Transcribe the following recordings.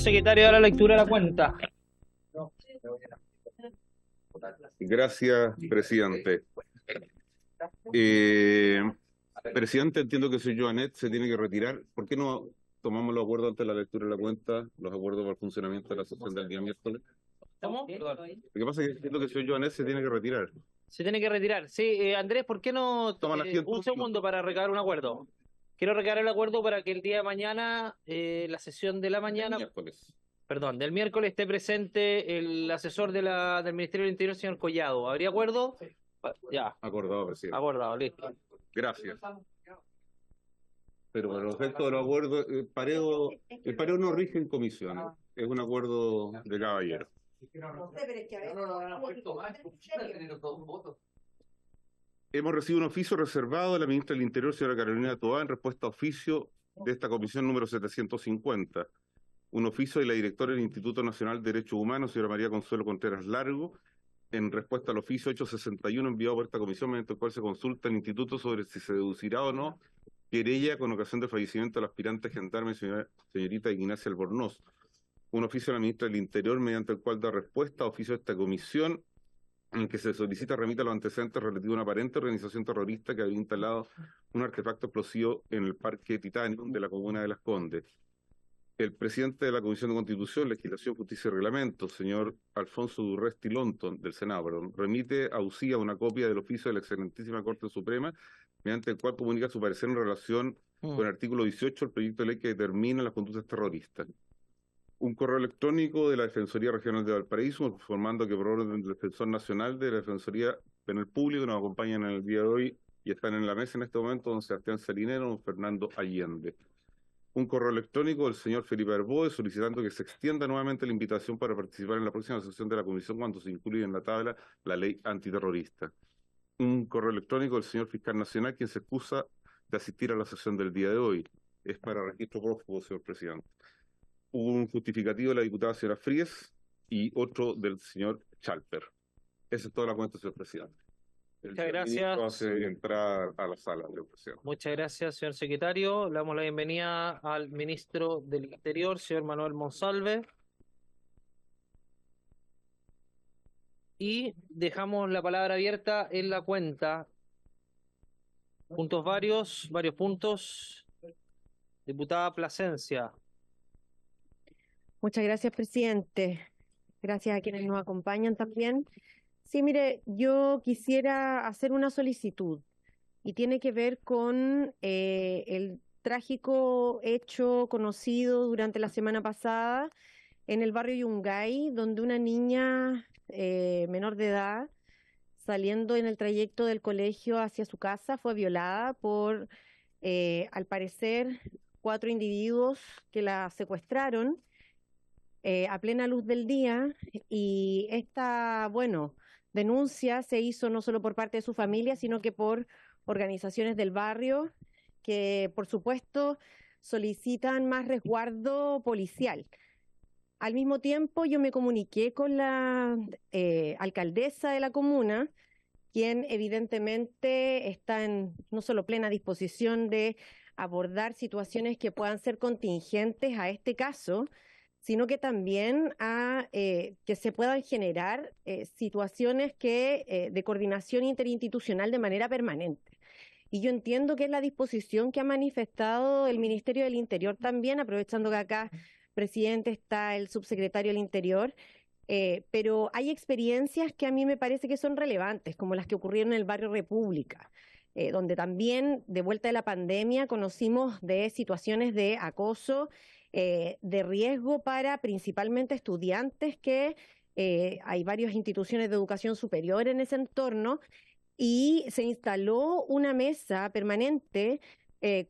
secretario, a la lectura de la cuenta. Gracias, presidente. Presidente, entiendo que soy Joanet, se tiene que retirar. ¿Por qué no tomamos los acuerdos antes de la lectura de la cuenta, los acuerdos para el funcionamiento de la sesión del día miércoles? ¿Cómo? Lo que pasa es que entiendo que soy Joanet, se tiene que retirar. Se tiene que retirar. Sí, Andrés, ¿por qué no Toma la un segundo para recabar un acuerdo? Quiero recabar el acuerdo para que el día de mañana, la sesión de la mañana, Miércoles. perdón, del miércoles esté presente el asesor del Ministerio del Interior, señor Collado. ¿Habría acuerdo? Ya, Acordado, presidente. acordado, listo. Gracias. Pero para los efectos de los acuerdos, el pareo no rige en comisiones. Es un acuerdo de caballero. Hemos recibido un oficio reservado de la ministra del Interior, señora Carolina Toá, en respuesta a oficio de esta comisión número 750. Un oficio de la directora del Instituto Nacional de Derechos Humanos, señora María Consuelo Contreras Largo, en respuesta al oficio 861 enviado por esta comisión, mediante el cual se consulta al Instituto sobre si se deducirá o no querella con ocasión del fallecimiento del aspirante gendarme señorita Ignacia Albornoz. Un oficio de la ministra del Interior, mediante el cual da respuesta a oficio de esta comisión, en el que se solicita remita los antecedentes relativos a una aparente organización terrorista que había instalado un artefacto explosivo en el Parque Titanium de la comuna de Las Condes. El presidente de la Comisión de Constitución, Legislación, Justicia y Reglamento, señor Alfonso Durresti Lonton, del Senado, remite a UCIA una copia del oficio de la Excelentísima Corte Suprema, mediante el cual comunica su parecer en relación con el artículo 18 del proyecto de ley que determina las conductas terroristas. Un correo electrónico de la Defensoría Regional de Valparaíso, informando que por orden del Defensor Nacional de la Defensoría Penal Público nos acompañan en el día de hoy y están en la mesa en este momento don Sebastián Salinero, don Fernando Allende. Un correo electrónico del señor Felipe Arboe solicitando que se extienda nuevamente la invitación para participar en la próxima sesión de la comisión cuando se incluya en la tabla la ley antiterrorista. Un correo electrónico del señor Fiscal Nacional, quien se excusa de asistir a la sesión del día de hoy. Es para registro prófugo, señor presidente. Un justificativo de la diputada señora Fríes y otro del señor Chalper. Esa es toda la cuenta, señor presidente. Muchas gracias. Hace entrar a la sala, señor presidente. Muchas gracias, señor secretario. Le damos la bienvenida al ministro del Interior, señor Manuel Monsalve. Y dejamos la palabra abierta en la cuenta. Puntos varios puntos. Diputada Plasencia. Muchas gracias, presidente. Gracias a quienes nos acompañan también. Sí, mire, yo quisiera hacer una solicitud y tiene que ver con el trágico hecho conocido durante la semana pasada en el barrio Yungay, donde una niña menor de edad, saliendo en el trayecto del colegio hacia su casa, fue violada por, al parecer, 4 individuos que la secuestraron a plena luz del día, y esta, denuncia se hizo no solo por parte de su familia, sino que por organizaciones del barrio que, por supuesto, solicitan más resguardo policial. Al mismo tiempo, yo me comuniqué con la alcaldesa de la comuna, quien evidentemente está en no solo plena disposición de abordar situaciones que puedan ser contingentes a este caso, sino que también a que se puedan generar situaciones de coordinación interinstitucional de manera permanente. Y yo entiendo que es la disposición que ha manifestado el Ministerio del Interior también, aprovechando que acá, presidente, está el subsecretario del Interior, pero hay experiencias que a mí me parece que son relevantes, como las que ocurrieron en el barrio República, donde también, de vuelta de la pandemia, conocimos de situaciones de acoso, de riesgo para principalmente estudiantes, que hay varias instituciones de educación superior en ese entorno, y se instaló una mesa permanente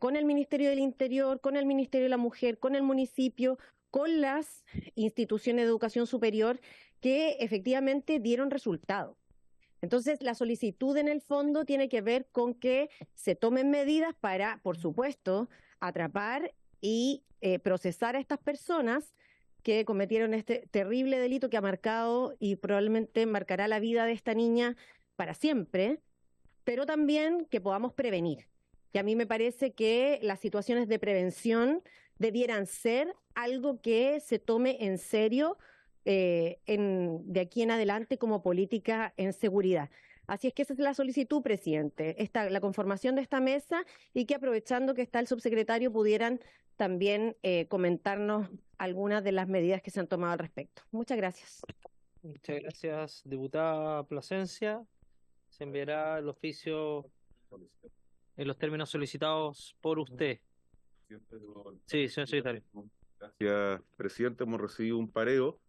con el Ministerio del Interior, con el Ministerio de la Mujer, con el municipio, con las instituciones de educación superior, que efectivamente dieron resultado. Entonces, la solicitud en el fondo tiene que ver con que se tomen medidas para, por supuesto, atrapar y procesar a estas personas que cometieron este terrible delito que ha marcado y probablemente marcará la vida de esta niña para siempre, pero también que podamos prevenir. Y a mí me parece que las situaciones de prevención debieran ser algo que se tome en serio de aquí en adelante como política en seguridad. Así es que esa es la solicitud, presidente, la conformación de esta mesa, y que, aprovechando que está el subsecretario, pudieran también comentarnos algunas de las medidas que se han tomado al respecto. Muchas gracias. Muchas gracias, diputada Plasencia. Se enviará el oficio en los términos solicitados por usted. Sí, señor secretario. Gracias, presidente. Hemos recibido un pareo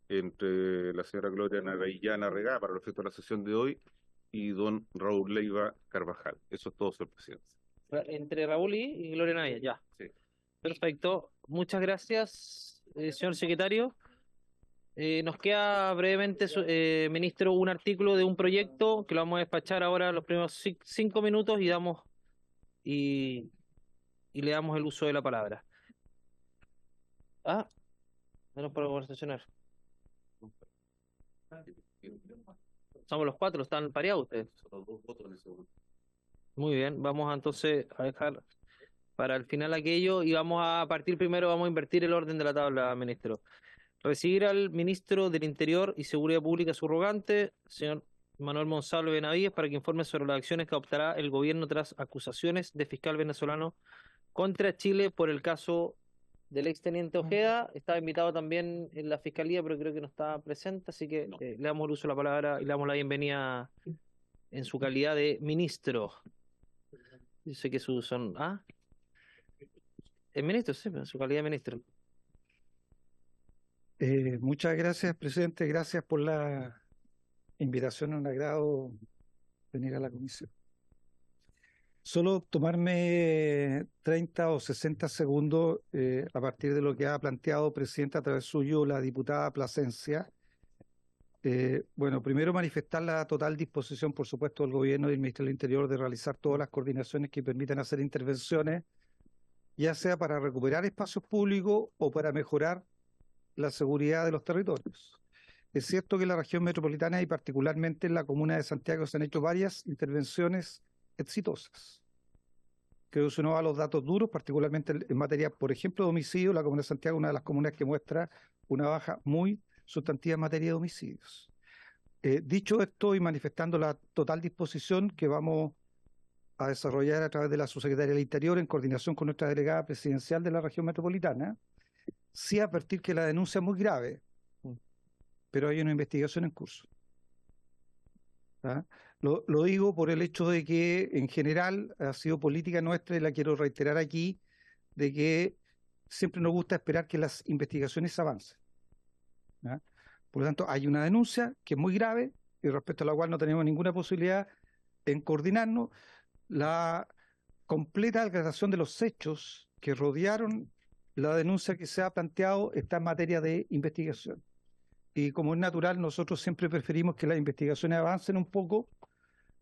entre la señora Gloria Narayana Regá, para los efectos de la sesión de hoy, y don Raúl Leiva Carvajal. Eso es todo, señor presidente. Entre Raúl y Gloria Naya, ya. Sí. Perfecto. Muchas gracias, señor secretario. Nos queda brevemente, ministro, un artículo de un proyecto que lo vamos a despachar ahora los primeros 5 minutos y le damos el uso de la palabra. Menos para conversacionar. Somos los 4, están pareados ustedes. Muy bien, vamos entonces a dejar para el final aquello y vamos a partir primero, vamos a invertir el orden de la tabla, ministro. Recibir al ministro del Interior y Seguridad Pública subrogante, señor Manuel Monsalve Benavides, para que informe sobre las acciones que adoptará el gobierno tras acusaciones de fiscal venezolano contra Chile por el caso del exteniente Ojeda. Estaba invitado también en la fiscalía, pero creo que no estaba presente, así que le damos el uso de la palabra y le damos la bienvenida en su calidad de ministro. Yo sé que son... el ministro, sí, en su calidad de ministro. Muchas gracias, presidente. Gracias por la invitación. Un agrado venir a la comisión. Solo tomarme 30 o 60 segundos a partir de lo que ha planteado, presidente, a través suyo, la diputada Plasencia. Bueno, primero manifestar la total disposición, por supuesto, del gobierno y del Ministerio del Interior de realizar todas las coordinaciones que permitan hacer intervenciones, ya sea para recuperar espacios públicos o para mejorar la seguridad de los territorios. Es cierto que en la región metropolitana y particularmente en la comuna de Santiago se han hecho varias intervenciones exitosas. Creo que si uno va a los datos duros, particularmente en materia, por ejemplo, de homicidio, la comuna de Santiago es una de las comunas que muestra una baja muy sustantiva en materia de homicidios. Dicho esto y manifestando la total disposición que vamos a desarrollar a través de la subsecretaria del Interior en coordinación con nuestra delegada presidencial de la región metropolitana, sí advertir que la denuncia es muy grave, pero hay una investigación en curso. Lo digo por el hecho de que en general ha sido política nuestra, y la quiero reiterar aquí, de que siempre nos gusta esperar que las investigaciones avancen. Por lo tanto, hay una denuncia que es muy grave y respecto a la cual no tenemos ninguna posibilidad en coordinarnos. La completa declaración de los hechos que rodearon la denuncia que se ha planteado está en materia de investigación. Y como es natural, nosotros siempre preferimos que las investigaciones avancen un poco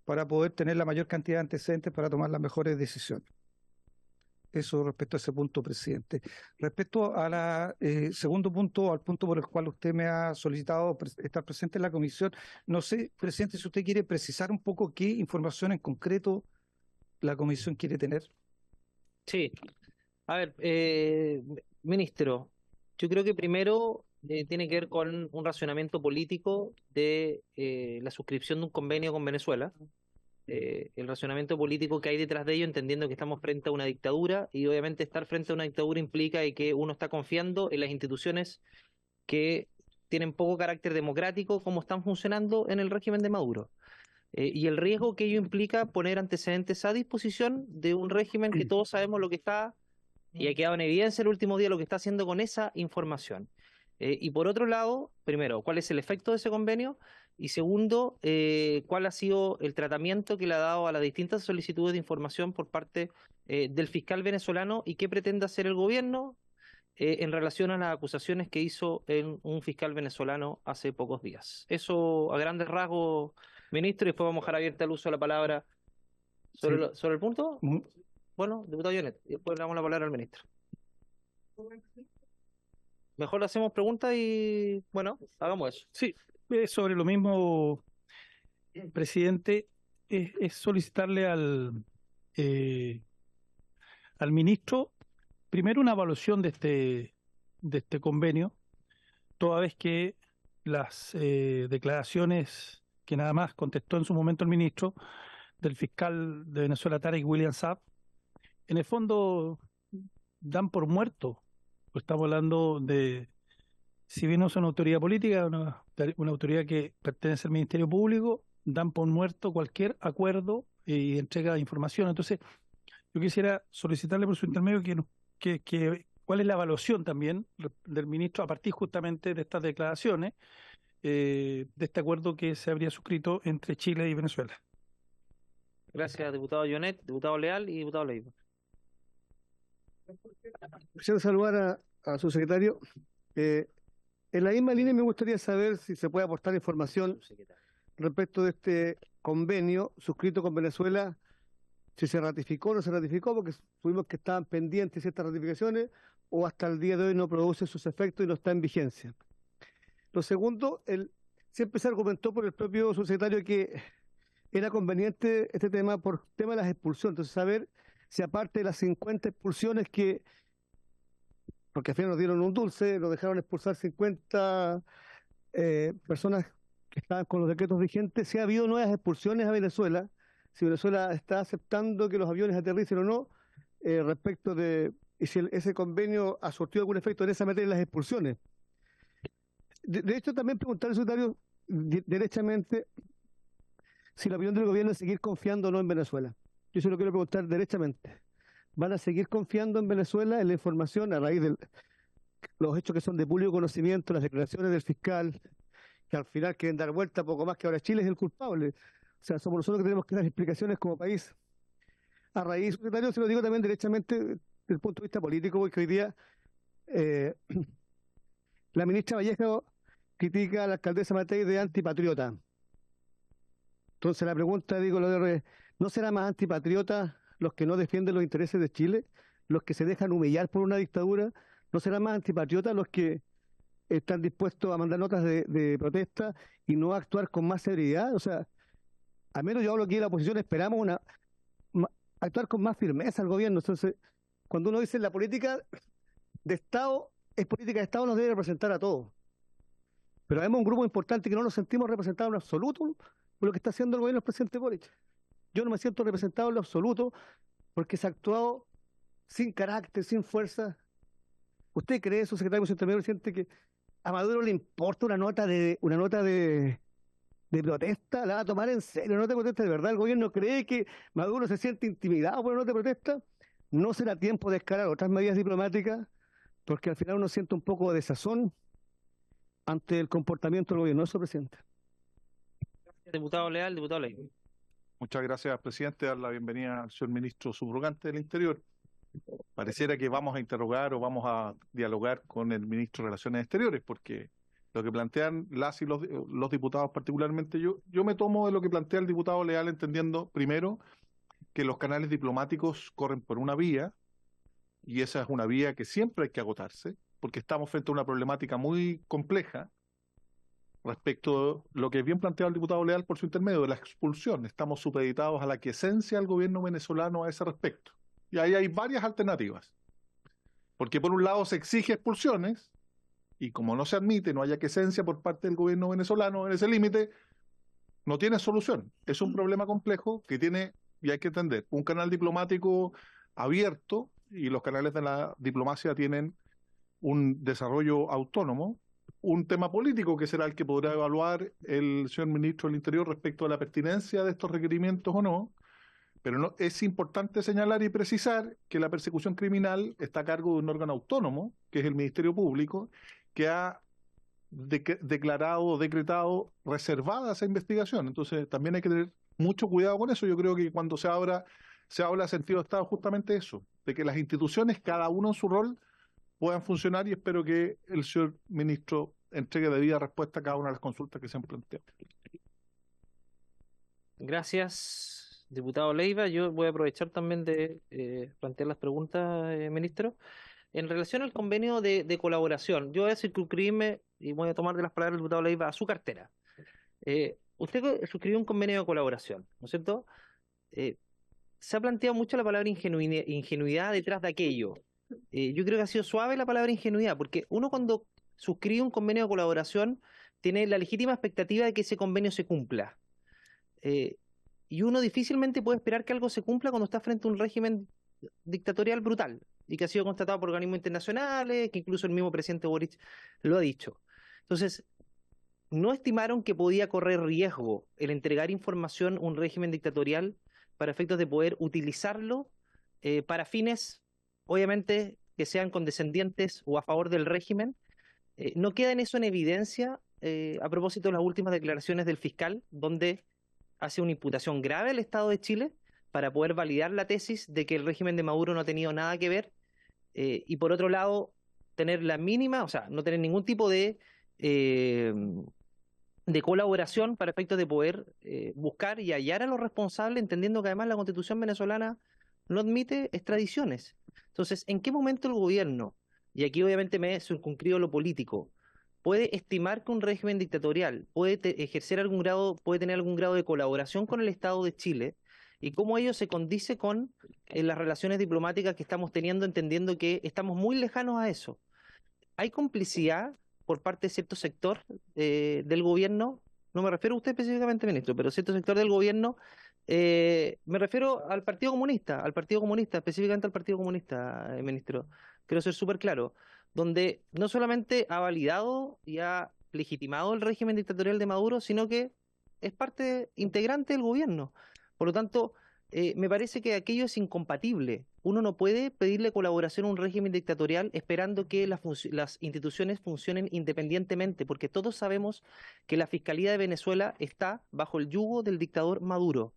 para poder tener la mayor cantidad de antecedentes para tomar las mejores decisiones. Eso respecto a ese punto, presidente. Respecto a la segundo punto, al punto por el cual usted me ha solicitado estar presente en la comisión, no sé, presidente, si usted quiere precisar un poco qué información en concreto la comisión quiere tener. Sí. A ver, ministro, yo creo que primero tiene que ver con un racionamiento político de la suscripción de un convenio con Venezuela. El racionamiento político que hay detrás de ello, entendiendo que estamos frente a una dictadura, y obviamente estar frente a una dictadura implica que uno está confiando en las instituciones que tienen poco carácter democrático, como están funcionando en el régimen de Maduro. Y el riesgo que ello implica poner antecedentes a disposición de un régimen que todos sabemos lo que está, y ha quedado en evidencia el último día lo que está haciendo con esa información. Y por otro lado, primero, ¿cuál es el efecto de ese convenio? Y segundo, ¿cuál ha sido el tratamiento que le ha dado a las distintas solicitudes de información por parte del fiscal venezolano, y qué pretende hacer el gobierno en relación a las acusaciones que hizo en un fiscal venezolano hace pocos días? Eso a grandes rasgos, ministro, y después vamos a dejar abierta el uso de la palabra sobre, Sí. sobre el punto. Bueno, diputado Yonet, y después le damos la palabra al ministro. Mejor le hacemos preguntas y, bueno, hagamos eso. Sí, sobre lo mismo, presidente, es solicitarle al ministro primero una evaluación de este convenio, toda vez que las declaraciones que nada más contestó en su momento el ministro del fiscal de Venezuela, Tarek William Saab, en el fondo dan por muerto. Pues estamos hablando de, si bien no es una autoridad política, una autoridad que pertenece al Ministerio Público, dan por muerto cualquier acuerdo y entrega de información. Entonces, yo quisiera solicitarle por su intermedio cuál es la evaluación también del ministro a partir justamente de estas declaraciones, de este acuerdo que se habría suscrito entre Chile y Venezuela. Gracias, diputado Jonet, diputado Leal y diputado Leiva. Quisiera saludar a su secretario. En la misma línea me gustaría saber si se puede aportar información respecto de este convenio suscrito con Venezuela, si se ratificó o no se ratificó, porque supimos que estaban pendientes ciertas ratificaciones, o hasta el día de hoy no produce sus efectos y no está en vigencia. Lo segundo, siempre se argumentó por el propio subsecretario que era conveniente este tema por tema de las expulsiones. Entonces, saber si aparte de las 50 expulsiones porque al final nos dieron un dulce, nos dejaron expulsar 50 personas que estaban con los decretos vigentes, si ha habido nuevas expulsiones a Venezuela, si Venezuela está aceptando que los aviones aterricen o no, respecto de y si ese convenio ha surtido algún efecto en esa materia de las expulsiones. De hecho, también preguntarle al secretario derechamente si la opinión del gobierno es seguir confiando o no en Venezuela. Yo se lo quiero preguntar derechamente. ¿Van a seguir confiando en Venezuela en la información a raíz de los hechos que son de público conocimiento, las declaraciones del fiscal, que al final quieren dar vuelta poco más que ahora Chile es el culpable? O sea, somos nosotros que tenemos que dar explicaciones como país. A raíz, secretario, se lo digo también derechamente desde el punto de vista político, porque hoy día la ministra Vallejo critica a la alcaldesa Matei de antipatriota. Entonces la pregunta, ¿no será más antipatriota los que no defienden los intereses de Chile? ¿Los que se dejan humillar por una dictadura? ¿No será más antipatriota los que están dispuestos a mandar notas de protesta y no actuar con más severidad? O sea, al menos yo hablo aquí de la oposición, esperamos actuar con más firmeza al gobierno. Entonces, cuando uno dice la política de Estado, es política de Estado, nos debe representar a todos. Pero vemos un grupo importante que no nos sentimos representados en absoluto por lo que está haciendo el gobierno del presidente Boric. Yo no me siento representado en lo absoluto porque se ha actuado sin carácter, sin fuerza. ¿Usted cree, su secretario intermedio, siente que a Maduro le importa una nota de protesta? ¿La va a tomar en serio? ¿Una nota de protesta de verdad? ¿El gobierno cree que Maduro se siente intimidado por una nota de protesta? ¿No será tiempo de escalar otras medidas diplomáticas? Porque al final uno siente un poco de desazón ante el comportamiento del gobierno. Eso, presidente. Diputado Leal, diputado Leiva. Muchas gracias, presidente. Dar la bienvenida al señor ministro subrogante del Interior. Pareciera que vamos a interrogar o vamos a dialogar con el ministro de Relaciones Exteriores, porque lo que plantean las y los diputados, particularmente yo me tomo de lo que plantea el diputado Leal, entendiendo primero que los canales diplomáticos corren por una vía, y esa es una vía que siempre hay que agotarse, porque estamos frente a una problemática muy compleja respecto a lo que bien planteado el diputado Leal por su intermedio, de la expulsión. Estamos supeditados a la quiesencia del gobierno venezolano a ese respecto. Y ahí hay varias alternativas. Porque por un lado se exige expulsiones, y como no se admite, no haya quiesencia por parte del gobierno venezolano en ese límite, no tiene solución. Es un problema complejo que tiene, y hay que entender, un canal diplomático abierto, y los canales de la diplomacia tienen un desarrollo autónomo, un tema político que será el que podrá evaluar el señor ministro del Interior respecto a la pertinencia de estos requerimientos o no, pero no, es importante señalar y precisar que la persecución criminal está a cargo de un órgano autónomo, que es el Ministerio Público, que ha declarado o decretado reservada esa investigación. Entonces también hay que tener mucho cuidado con eso. Yo creo que cuando se habla de sentido de Estado, justamente eso, de que las instituciones, cada uno en su rol, puedan funcionar, y espero que el señor ministro entregue debida respuesta a cada una de las consultas que se han planteado. Gracias, diputado Leiva. Yo voy a aprovechar también de plantear las preguntas, ministro. En relación al convenio de colaboración, yo voy a circunscribirme y voy a tomar de las palabras del diputado Leiva a su cartera. Usted suscribió un convenio de colaboración, ¿no es cierto? Se ha planteado mucho la palabra ingenuidad detrás de aquello. Yo creo que ha sido suave la palabra ingenuidad, porque uno cuando suscribe un convenio de colaboración tiene la legítima expectativa de que ese convenio se cumpla. Eh, y uno difícilmente puede esperar que algo se cumpla cuando está frente a un régimen dictatorial brutal y que ha sido constatado por organismos internacionales, que incluso el mismo presidente Boric lo ha dicho. Entonces, no estimaron que podía correr riesgo el entregar información a un régimen dictatorial para efectos de poder utilizarlo para fines, obviamente, que sean condescendientes o a favor del régimen. No queda en eso en evidencia a propósito de las últimas declaraciones del fiscal, donde hace una imputación grave al Estado de Chile para poder validar la tesis de que el régimen de Maduro no ha tenido nada que ver y por otro lado tener la mínima, o sea, no tener ningún tipo eh, de colaboración para efectos de poder buscar y hallar a los responsables, entendiendo que además la Constitución venezolana no admite extradiciones. Entonces, ¿en qué momento el gobierno, y aquí obviamente me he circunscrito lo político, puede estimar que un régimen dictatorial puede ejercer algún grado, puede tener algún grado de colaboración con el Estado de Chile y cómo ello se condice con las relaciones diplomáticas que estamos teniendo, entendiendo que estamos muy lejanos a eso? ¿Hay complicidad por parte de cierto sector del gobierno? No me refiero a usted específicamente, ministro, pero cierto sector del gobierno, me refiero al Partido Comunista, específicamente al Partido Comunista, ministro. Quiero ser súper claro, donde no solamente ha validado y ha legitimado el régimen dictatorial de Maduro, sino que es parte integrante del gobierno. Por lo tanto, me parece que aquello es incompatible. Uno no puede pedirle colaboración a un régimen dictatorial esperando que las instituciones funcionen independientemente, porque todos sabemos que la Fiscalía de Venezuela está bajo el yugo del dictador Maduro.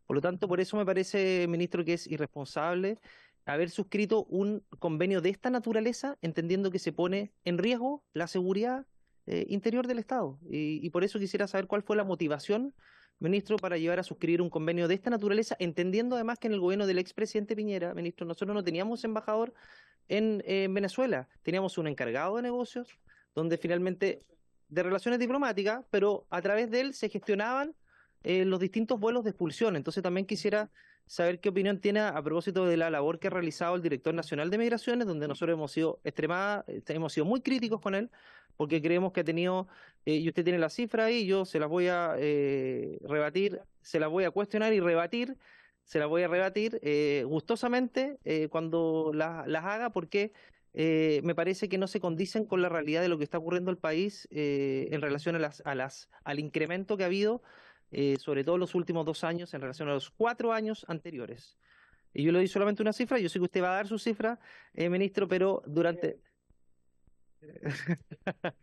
Por lo tanto, por eso me parece, ministro, que es irresponsable haber suscrito un convenio de esta naturaleza, entendiendo que se pone en riesgo la seguridad interior del Estado. Y por eso quisiera saber cuál fue la motivación, ministro, para llevar a suscribir un convenio de esta naturaleza, entendiendo además que en el gobierno del expresidente Piñera, ministro, nosotros no teníamos embajador en Venezuela, teníamos un encargado de negocios, donde finalmente, de relaciones diplomáticas, pero a través de él se gestionaban los distintos vuelos de expulsión. Entonces también quisiera saber qué opinión tiene a propósito de la labor que ha realizado el director nacional de Migraciones, donde nosotros hemos sido muy críticos con él, porque creemos que ha tenido, y usted tiene la cifra ahí, yo se las voy a rebatir, se las voy a cuestionar y rebatir, se las voy a rebatir gustosamente cuando las haga, porque me parece que no se condicen con la realidad de lo que está ocurriendo en el país en relación al incremento que ha habido, sobre todo en los últimos 2 años en relación a los 4 años anteriores. Y yo le doy solamente una cifra, yo sé que usted va a dar su cifra, ministro, pero durante...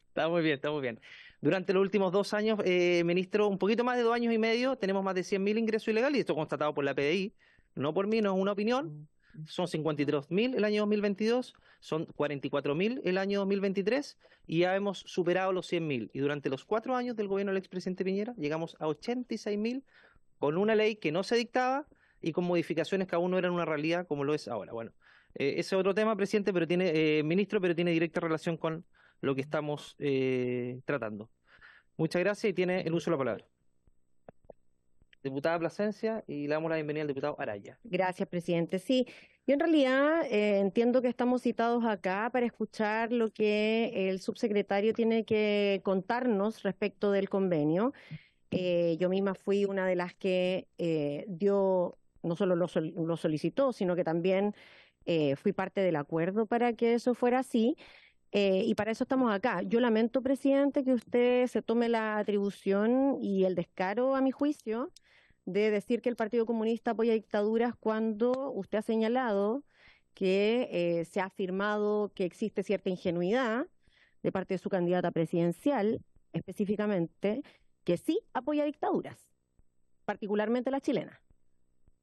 Está muy bien, está muy bien. Durante los últimos 2 años, ministro, un poquito más de 2 años y medio, tenemos más de 100.000 ingresos ilegales, y esto constatado por la PDI, no por mí, no es una opinión. Son 53.000 el año 2022, son 44.000 el año 2023, y ya hemos superado los 100.000. Y durante los 4 años del gobierno del expresidente Piñera, llegamos a 86.000 con una ley que no se dictaba y con modificaciones que aún no eran una realidad como lo es ahora. Bueno, ese es otro tema, presidente, pero ministro, pero tiene directa relación con lo que estamos tratando. Muchas gracias y tiene el uso de la palabra. Diputada Plasencia, y le damos la bienvenida al diputado Araya. Gracias, presidente. Sí, yo en realidad entiendo que estamos citados acá para escuchar lo que el subsecretario tiene que contarnos respecto del convenio. Yo misma fui una de las que no solo lo solicitó, sino que también fui parte del acuerdo para que eso fuera así. Y para eso estamos acá. Yo lamento, presidente, que usted se tome la atribución y el descaro, a mi juicio, de decir que el Partido Comunista apoya dictaduras cuando usted ha señalado que se ha afirmado que existe cierta ingenuidad de parte de su candidata presidencial, específicamente, que sí apoya dictaduras, particularmente la chilena.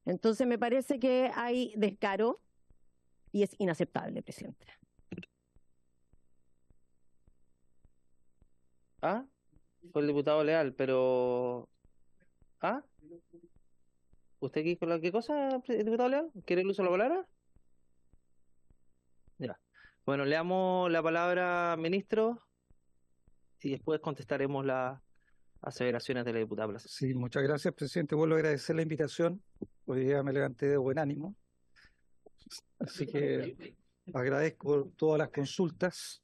Entonces me parece que hay descaro y es inaceptable, presidente. Ah, fue el diputado Leal, pero... ¿Ah? ¿Usted qué cosa, diputado Leal? ¿Quiere el uso de la palabra? Ya. Bueno, le damos la palabra, ministro, y después contestaremos las aseveraciones de la diputada Plaza. Sí, muchas gracias, presidente. Vuelvo a agradecer la invitación. Hoy día me levanté de buen ánimo. Así que agradezco todas las consultas.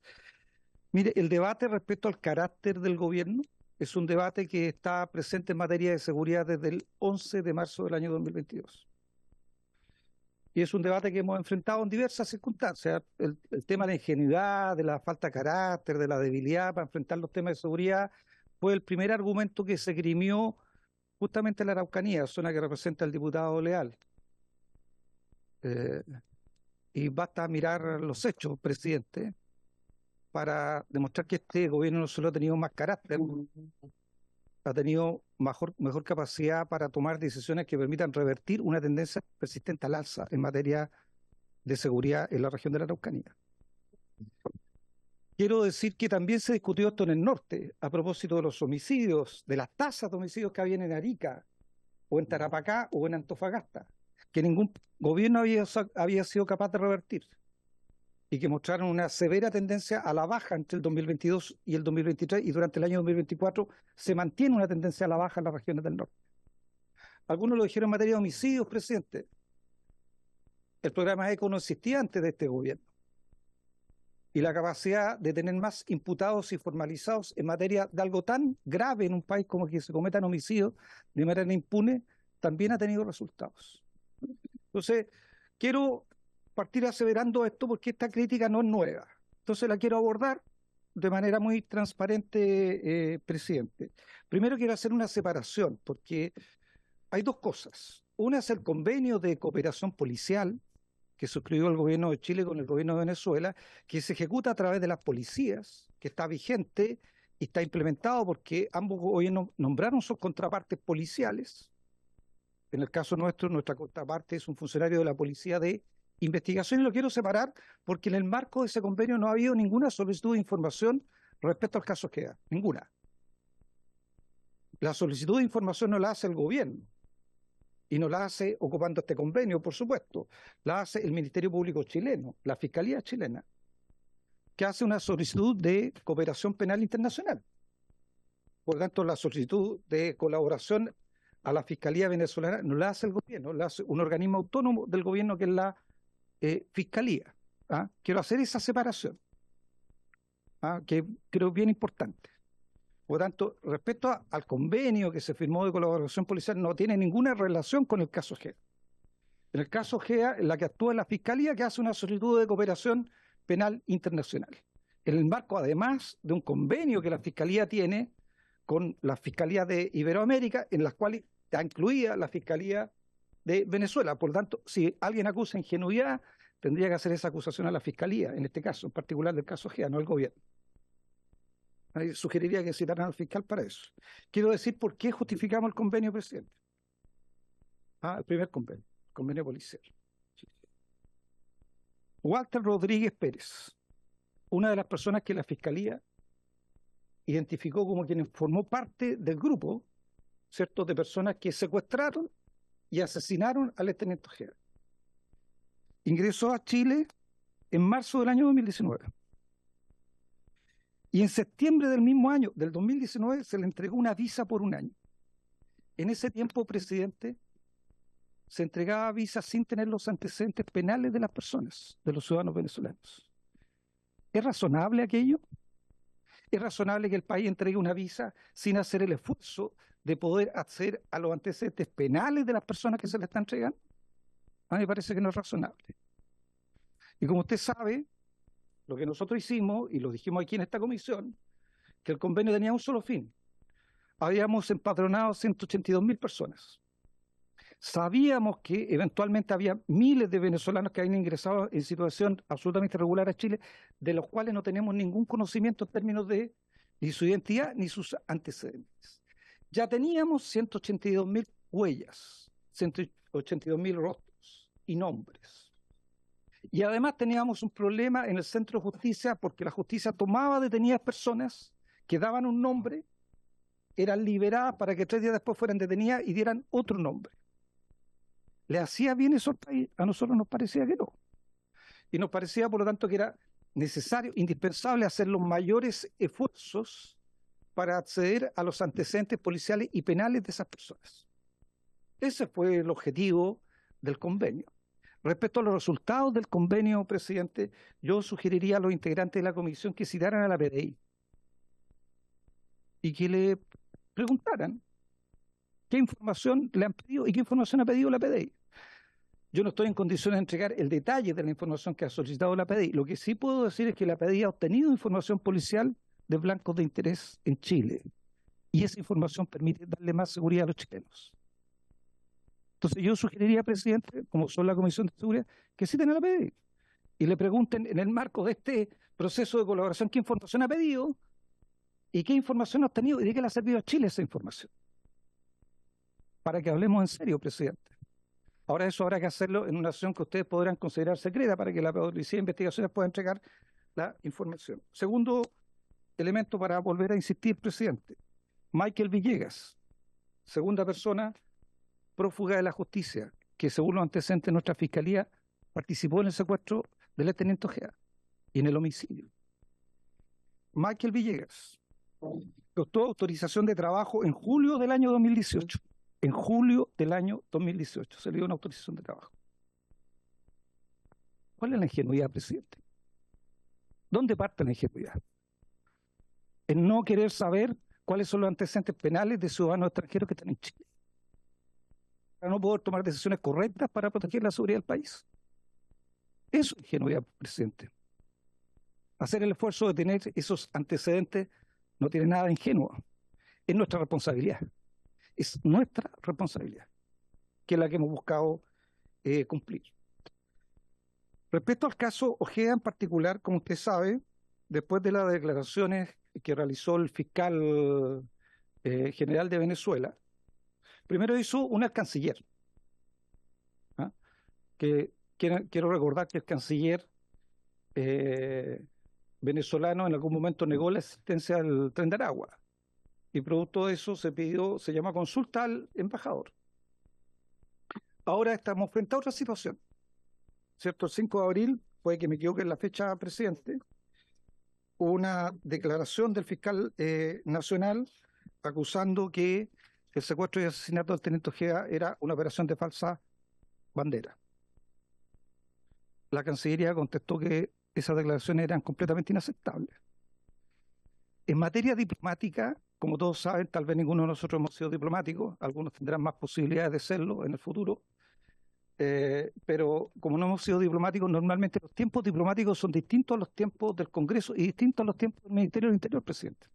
Mire, el debate respecto al carácter del gobierno es un debate que está presente en materia de seguridad desde el 11 de marzo del año 2022. Y es un debate que hemos enfrentado en diversas circunstancias. El tema de la ingenuidad, de la falta de carácter, de la debilidad para enfrentar los temas de seguridad fue el primer argumento que se grimió justamente en la Araucanía, zona que representa el diputado Leal. Y basta mirar los hechos, presidente, para demostrar que este gobierno no solo ha tenido más carácter, ha tenido mejor capacidad para tomar decisiones que permitan revertir una tendencia persistente al alza en materia de seguridad en la región de la Araucanía. Quiero decir que también se discutió esto en el norte, a propósito de los homicidios, de las tasas de homicidios que había en Arica, o en Tarapacá, o en Antofagasta, que ningún gobierno había sido capaz de revertir, y que mostraron una severa tendencia a la baja entre el 2022 y el 2023, y durante el año 2024 se mantiene una tendencia a la baja en las regiones del norte. Algunos lo dijeron en materia de homicidios, presidente. El programa ECO no existía antes de este gobierno. Y la capacidad de tener más imputados y formalizados en materia de algo tan grave en un país como que se cometan homicidios de manera impune, también ha tenido resultados. Entonces, quiero partir aseverando esto porque esta crítica no es nueva. Entonces la quiero abordar de manera muy transparente, presidente. Primero quiero hacer una separación porque hay dos cosas. Una es el convenio de cooperación policial que suscribió el gobierno de Chile con el gobierno de Venezuela, que se ejecuta a través de las policías, que está vigente y está implementado porque ambos gobiernos nombraron sus contrapartes policiales. En el caso nuestro, nuestra contraparte es un funcionario de la policía de investigación, y lo quiero separar porque en el marco de ese convenio no ha habido ninguna solicitud de información respecto al caso GEA, ninguna. La solicitud de información no la hace el gobierno y no la hace ocupando este convenio, por supuesto, la hace el Ministerio Público chileno, la Fiscalía chilena, que hace una solicitud de cooperación penal internacional. Por lo tanto, la solicitud de colaboración a la Fiscalía venezolana no la hace el gobierno, la hace un organismo autónomo del gobierno que es la Fiscalía. Quiero hacer esa separación, que creo bien importante. Por lo tanto, respecto al convenio que se firmó de colaboración policial, no tiene ninguna relación con el caso GEA. En el caso GEA, en la que actúa la Fiscalía, que hace una solicitud de cooperación penal internacional. En el marco, además, de un convenio que la Fiscalía tiene con la Fiscalía de Iberoamérica, en las cuales está incluida la Fiscalía de Venezuela. Por lo tanto, si alguien acusa ingenuidad, tendría que hacer esa acusación a la Fiscalía, en este caso, en particular del caso GEA, no al gobierno. Sugeriría que citaran al fiscal para eso. Quiero decir por qué justificamos el convenio, presidente. El primer convenio, el convenio policial. Walter Rodríguez Pérez, una de las personas que la Fiscalía identificó como quien formó parte del grupo, ¿cierto?, de personas que secuestraron y asesinaron al exteniente Ojeda. Ingresó a Chile en marzo del año 2019. Y en septiembre del mismo año, del 2019, se le entregó una visa por un año. En ese tiempo, presidente, se entregaba visa sin tener los antecedentes penales de las personas, de los ciudadanos venezolanos. ¿Es razonable aquello? ¿Es razonable que el país entregue una visa sin hacer el esfuerzo de poder acceder a los antecedentes penales de las personas que se le están entregando? A mí me parece que no es razonable. Y como usted sabe, lo que nosotros hicimos, y lo dijimos aquí en esta comisión, que el convenio tenía un solo fin. Habíamos empadronado 182.000 personas. Sabíamos que eventualmente había miles de venezolanos que habían ingresado en situación absolutamente irregular a Chile, de los cuales no tenemos ningún conocimiento en términos de ni su identidad ni sus antecedentes. Ya teníamos 182.000 huellas, 182.000 rostros y nombres. Y además teníamos un problema en el centro de justicia porque la justicia tomaba detenidas personas que daban un nombre, eran liberadas para que 3 días después fueran detenidas y dieran otro nombre. ¿Le hacía bien eso al país? A nosotros nos parecía que no. Y nos parecía, por lo tanto, que era necesario, indispensable hacer los mayores esfuerzos para acceder a los antecedentes policiales y penales de esas personas. Ese fue el objetivo del convenio. Respecto a los resultados del convenio, presidente, yo sugeriría a los integrantes de la comisión que citaran a la PDI y que le preguntaran qué información le han pedido y qué información ha pedido la PDI. Yo no estoy en condiciones de entregar el detalle de la información que ha solicitado la PDI. Lo que sí puedo decir es que la PDI ha obtenido información policial de blancos de interés en Chile. Y esa información permite darle más seguridad a los chilenos. Entonces yo sugeriría, presidente, como son la Comisión de Seguridad, que citen a la PDI y le pregunten en el marco de este proceso de colaboración qué información ha pedido y qué información ha obtenido y de qué le ha servido a Chile esa información. Para que hablemos en serio, presidente. Ahora eso habrá que hacerlo en una sesión que ustedes podrán considerar secreta para que la Policía de Investigaciones pueda entregar la información. Segundo elemento para volver a insistir, presidente. Michael Villegas, segunda persona prófuga de la justicia, que según los antecedentes de nuestra fiscalía participó en el secuestro del teniente Ojeda y en el homicidio. Michael Villegas obtuvo autorización de trabajo en julio del año 2018. En julio del año 2018 se le dio una autorización de trabajo. ¿Cuál es la ingenuidad, presidente? ¿Dónde parte la ingenuidad? En no querer saber cuáles son los antecedentes penales de ciudadanos extranjeros que están en Chile, para no poder tomar decisiones correctas para proteger la seguridad del país. Eso es ingenuidad, presidente. Hacer el esfuerzo de tener esos antecedentes no tiene nada de ingenuo. Es nuestra responsabilidad. Es nuestra responsabilidad, que es la que hemos buscado cumplir. Respecto al caso Ojeda en particular, como usted sabe, después de las declaraciones que realizó el fiscal general de Venezuela, primero hizo una al canciller. ¿Ah? Quiero recordar que el canciller venezolano en algún momento negó la existencia del Tren de Aragua. Y producto de eso se llama consulta al embajador. Ahora estamos frente a otra situación, ¿cierto? El 5 de abril, puede que me equivoque en la fecha, presidente, hubo una declaración del fiscal nacional acusando que el secuestro y asesinato del teniente Ojeda era una operación de falsa bandera. La Cancillería contestó que esas declaraciones eran completamente inaceptables. En materia diplomática, como todos saben, tal vez ninguno de nosotros hemos sido diplomáticos, algunos tendrán más posibilidades de serlo en el futuro, pero como no hemos sido diplomáticos, normalmente los tiempos diplomáticos son distintos a los tiempos del Congreso y distintos a los tiempos del Ministerio del Interior, presidente.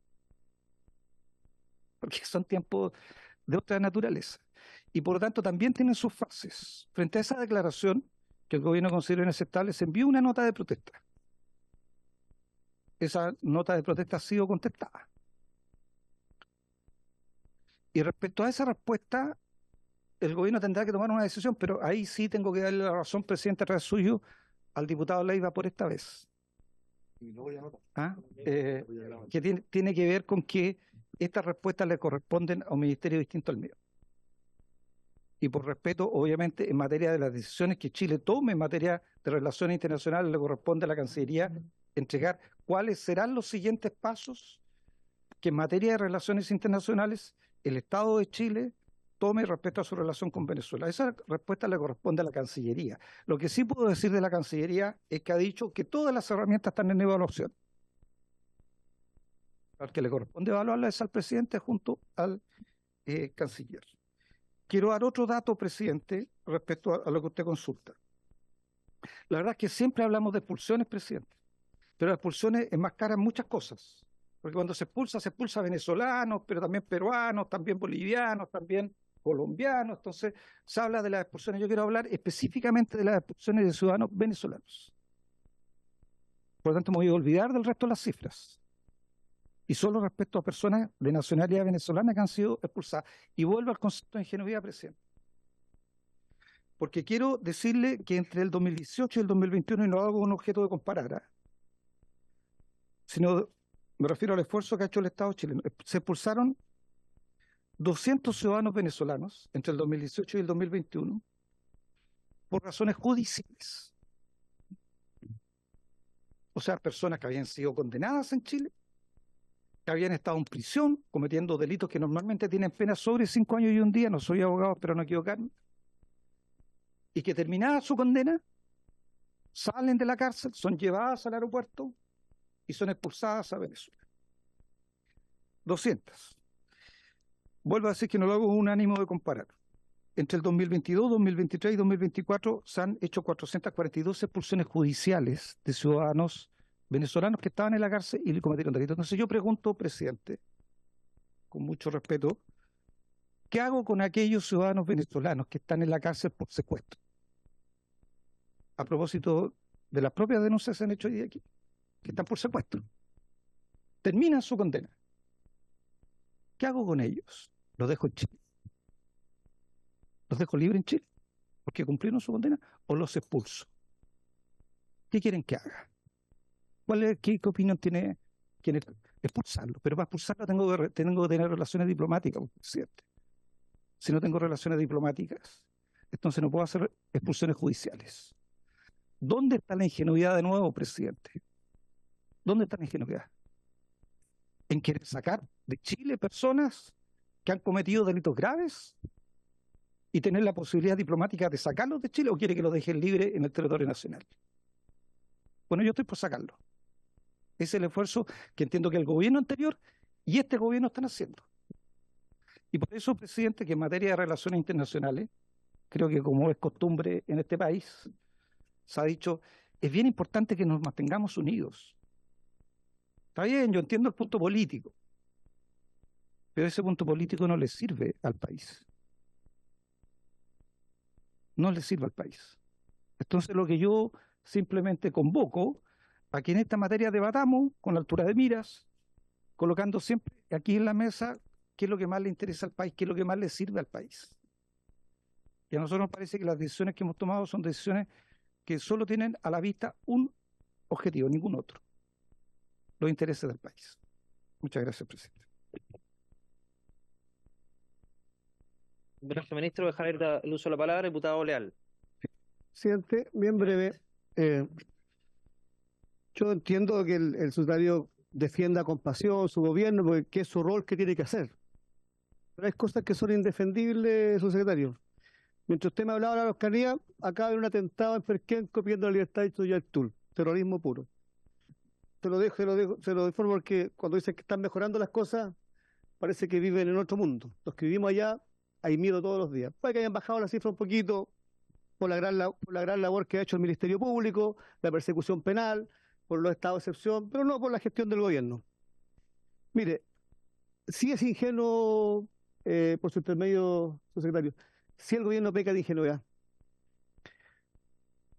Porque son tiempos de otra naturaleza. Y por lo tanto también tienen sus fases. Frente a esa declaración, que el gobierno considera inaceptable, se envió una nota de protesta. Esa nota de protesta ha sido contestada. Y respecto a esa respuesta, el gobierno tendrá que tomar una decisión, pero ahí sí tengo que darle la razón, presidente, a través suyo, al diputado Leiva por esta vez. Que tiene que ver con que estas respuestas le corresponden a un ministerio distinto al mío. Y por respeto, obviamente, en materia de las decisiones que Chile tome en materia de relaciones internacionales, le corresponde a la Cancillería entregar cuáles serán los siguientes pasos que en materia de relaciones internacionales el Estado de Chile tome respecto a su relación con Venezuela. Esa respuesta le corresponde a la Cancillería. Lo que sí puedo decir de la Cancillería es que ha dicho que todas las herramientas están en evaluación. Al que le corresponde evaluarla es al presidente junto al canciller. Quiero dar otro dato, presidente, respecto a lo que usted consulta. La verdad es que siempre hablamos de expulsiones, presidente, pero las expulsiones enmascaran muchas cosas. Porque cuando se expulsa a venezolanos, pero también peruanos, también bolivianos, también colombianos. Entonces, se habla de las expulsiones. Yo quiero hablar específicamente de las expulsiones de ciudadanos venezolanos. Por lo tanto, me voy a olvidar del resto de las cifras. Y solo respecto a personas de nacionalidad venezolana que han sido expulsadas. Y vuelvo al concepto de ingenuidad, presidente. Porque quiero decirle que entre el 2018 y el 2021, y no hago un objeto de comparar, sino me refiero al esfuerzo que ha hecho el Estado chileno. Se expulsaron 200 ciudadanos venezolanos entre el 2018 y el 2021 por razones judiciales. O sea, personas que habían sido condenadas en Chile, que habían estado en prisión cometiendo delitos que normalmente tienen penas sobre 5 años y un día. No soy abogado, pero no equivocarme. y que terminada su condena, salen de la cárcel, son llevadas al aeropuerto y son expulsadas a Venezuela. 200. Vuelvo a decir que no lo hago con un ánimo de comparar. Entre el 2022, 2023 y 2024 se han hecho 442 expulsiones judiciales de ciudadanos venezolanos que estaban en la cárcel y le cometieron delitos. Entonces yo pregunto, presidente, con mucho respeto, ¿qué hago con aquellos ciudadanos venezolanos que están en la cárcel por secuestro? A propósito de las propias denuncias que se han hecho hoy aquí, que están por secuestro. Terminan su condena. ¿Qué hago con ellos? ¿Los dejo en Chile? ¿Los dejo libres en Chile? ¿Porque cumplieron su condena? ¿O los expulso? ¿Qué quieren que haga? ¿Qué opinión tiene? ¿Quieren expulsarlo? Pero para expulsarlo tengo que tener relaciones diplomáticas, presidente. Si no tengo relaciones diplomáticas, entonces no puedo hacer expulsiones judiciales. ¿Dónde está la ingenuidad de nuevo, presidente? ¿Dónde está la ingenuidad? ¿En querer sacar de Chile personas que han cometido delitos graves y tener la posibilidad diplomática de sacarlos de Chile, o quiere que los dejen libres en el territorio nacional? Bueno, yo estoy por sacarlos. Es el esfuerzo que entiendo que el gobierno anterior y este gobierno están haciendo. Y por eso, presidente, que en materia de relaciones internacionales, creo que como es costumbre en este país, se ha dicho, es bien importante que nos mantengamos unidos. Está bien, yo entiendo el punto político, pero ese punto político no le sirve al país. No le sirve al país. Entonces lo que yo simplemente convoco a que en esta materia debatamos con altura de miras, colocando siempre aquí en la mesa qué es lo que más le interesa al país, qué es lo que más le sirve al país. Y a nosotros nos parece que las decisiones que hemos tomado son decisiones que solo tienen a la vista un objetivo, ningún otro: los intereses del país. Muchas gracias, presidente. Gracias, ministro. Dejar el uso de la palabra, diputado Leal. Presidente, bien breve. Yo entiendo que el secretario defienda con pasión su gobierno, porque es su rol que tiene que hacer. Pero hay cosas que son indefendibles, su secretario. Mientras usted me hablaba de la Araucanía, acaba de haber un atentado en Perquenco pidiendo la libertad de Toyaltul, terrorismo puro. Se lo informo porque cuando dicen que están mejorando las cosas, parece que viven en otro mundo. Los que vivimos allá, hay miedo todos los días. Puede que hayan bajado la cifra un poquito por la gran labor que ha hecho el Ministerio Público, la persecución penal, por los estados de excepción, pero no por la gestión del gobierno. Mire, sí es ingenuo, por su intermedio, su secretario, si el gobierno peca de ingenuidad.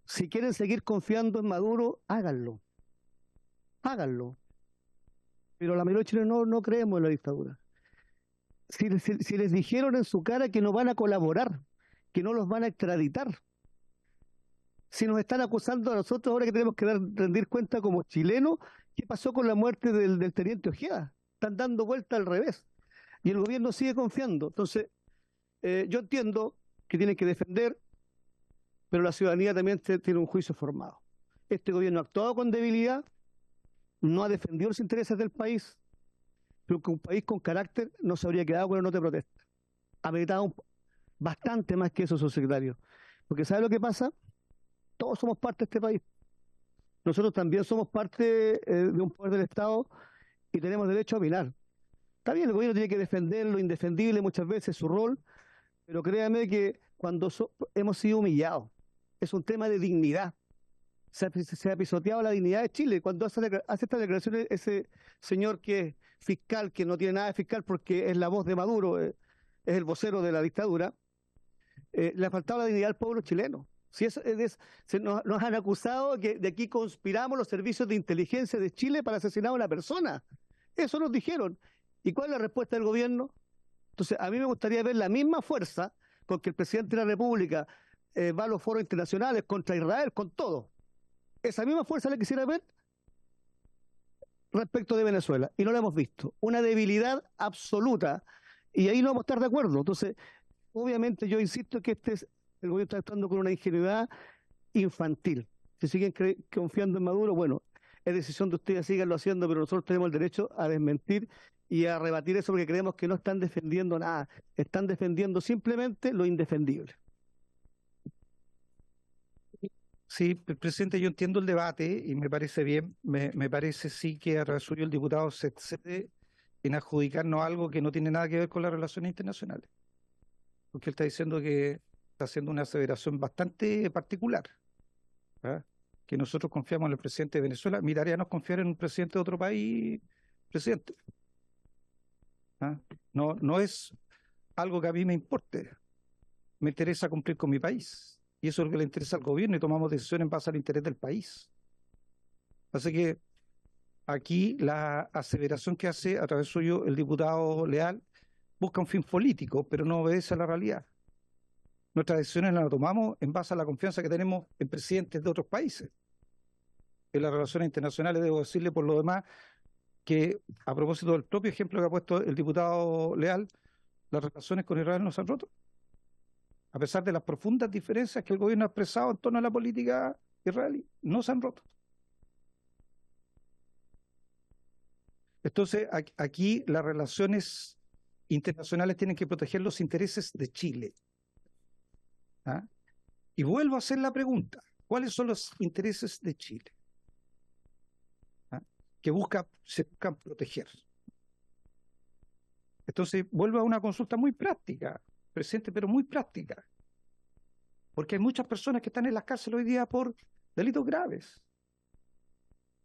Si quieren seguir confiando en Maduro, háganlo. Háganlo. Pero la mayoría de chilenos no creemos en la dictadura. Si les dijeron en su cara que no van a colaborar, que no los van a extraditar, si nos están acusando a nosotros ahora que tenemos que rendir cuenta como chilenos, ¿qué pasó con la muerte del teniente Ojeda? Están dando vuelta al revés. Y el gobierno sigue confiando. Entonces, yo entiendo que tienen que defender, pero la ciudadanía también tiene un juicio formado. Este gobierno ha actuado con debilidad, no ha defendido los intereses del país, pero que un país con carácter no se habría quedado con una nota de protesta. Ha meditado bastante más que eso, su secretario. Porque ¿sabe lo que pasa? Todos somos parte de este país. Nosotros también somos parte de un poder del Estado y tenemos derecho a opinar. Está bien, el gobierno tiene que defender lo indefendible muchas veces, su rol, pero créame que cuando hemos sido humillados, es un tema de dignidad. Se ha pisoteado la dignidad de Chile. Cuando hace estas declaraciones ese señor que es fiscal, que no tiene nada de fiscal porque es la voz de Maduro, es el vocero de la dictadura, le ha faltado la dignidad al pueblo chileno. Si nos han acusado que de aquí conspiramos los servicios de inteligencia de Chile para asesinar a una persona. Eso nos dijeron. ¿Y cuál es la respuesta del gobierno? Entonces, a mí me gustaría ver la misma fuerza con que el presidente de la República va a los foros internacionales contra Israel, con todo. Esa misma fuerza la quisiera ver respecto de Venezuela, y no la hemos visto. Una debilidad absoluta, y ahí no vamos a estar de acuerdo. Entonces, obviamente yo insisto que el gobierno está actuando con una ingenuidad infantil. Si siguen confiando en Maduro, bueno, es decisión de ustedes, síganlo haciendo, pero nosotros tenemos el derecho a desmentir y a rebatir eso, porque creemos que no están defendiendo nada, están defendiendo simplemente lo indefendible. Sí, presidente, yo entiendo el debate y me parece bien. Me parece sí que a través suyo el diputado se excede en adjudicarnos algo que no tiene nada que ver con las relaciones internacionales. Porque él está diciendo que está haciendo una aseveración bastante particular, ¿ah? Que nosotros confiamos en el presidente de Venezuela. Mi tarea no es confiar en un presidente de otro país, presidente. ¿Ah? No es algo que a mí me importe. Me interesa cumplir con mi país. Y eso es lo que le interesa al gobierno y tomamos decisiones en base al interés del país. Así que aquí la aseveración que hace a través suyo el diputado Leal busca un fin político, pero no obedece a la realidad. Nuestras decisiones las tomamos en base a la confianza que tenemos en presidentes de otros países. En las relaciones internacionales debo decirle por lo demás que, a propósito del propio ejemplo que ha puesto el diputado Leal, las relaciones con Israel no se han roto, a pesar de las profundas diferencias que el gobierno ha expresado en torno a la política israelí, no se han roto. Entonces, aquí las relaciones internacionales tienen que proteger los intereses de Chile. ¿Ah? Y vuelvo a hacer la pregunta, ¿cuáles son los intereses de Chile? ¿Ah? Que se buscan proteger. Entonces, vuelvo a una consulta muy práctica, presidente, pero muy práctica. Porque hay muchas personas que están en las cárceles hoy día por delitos graves.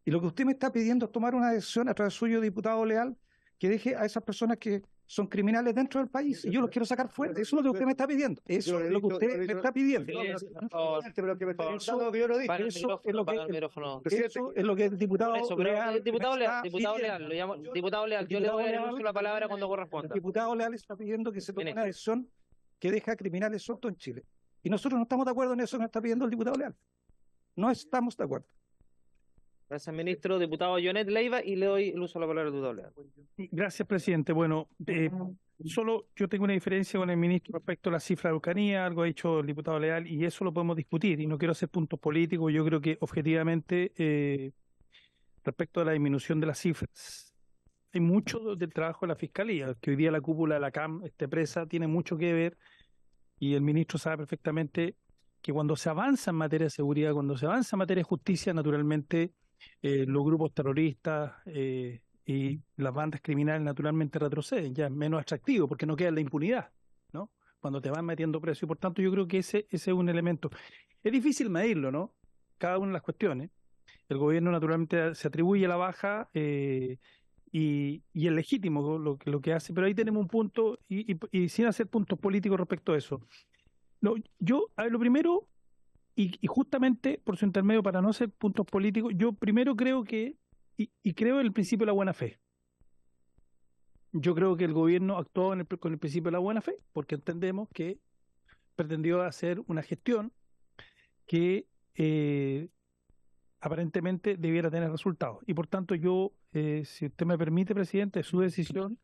Y lo que usted me está pidiendo es tomar una decisión a través suyo, diputado Leal, que deje a esas personas que son criminales dentro del país. Y yo los quiero sacar fuera. Eso es lo que usted me está pidiendo. Eso es lo que usted me está pidiendo. Pero que me está Por preguntando que yo lo dije. Para el Eso es micrófono, lo para que el micrófono. eso es lo que el diputado Eso, pero Leal diputado me Leal, está diputado pidiendo. Leal, lo llamo diputado Leal, yo le voy a dar el uso de la palabra cuando El corresponda. diputado Leal está pidiendo que se tome Ministro. una decisión que deja a criminales sueltos en Chile. Y nosotros no estamos de acuerdo en eso que está pidiendo el diputado Leal. No estamos de acuerdo. Gracias, ministro. Diputado Yonet Leiva, y le doy el uso de la palabra al diputado Leal. Gracias, presidente. Bueno, solo yo tengo una diferencia con el ministro respecto a la cifra de Eucanía, algo ha dicho el diputado Leal, y eso lo podemos discutir, y no quiero hacer puntos políticos. Yo creo que objetivamente, respecto a la disminución de las cifras, hay mucho del trabajo de la Fiscalía, que hoy día la cúpula de la CAM esté presa, tiene mucho que ver, y el ministro sabe perfectamente que cuando se avanza en materia de seguridad, cuando se avanza en materia de justicia, naturalmente los grupos terroristas y las bandas criminales naturalmente retroceden, ya es menos atractivo porque no queda la impunidad, ¿no? Cuando te van metiendo preso, y por tanto yo creo que ese es un elemento. Es difícil medirlo, ¿no? Cada una de las cuestiones. El gobierno naturalmente se atribuye la baja y es legítimo lo que hace, pero ahí tenemos un punto y sin hacer puntos políticos respecto a eso. A ver, lo primero, y justamente por su intermedio, para no hacer puntos políticos, yo primero creo que, y creo en el principio de la buena fe. Yo creo que el gobierno actuó con el principio de la buena fe, porque entendemos que pretendió hacer una gestión que aparentemente debiera tener resultados. Y por tanto yo, si usted me permite, presidente, es su decisión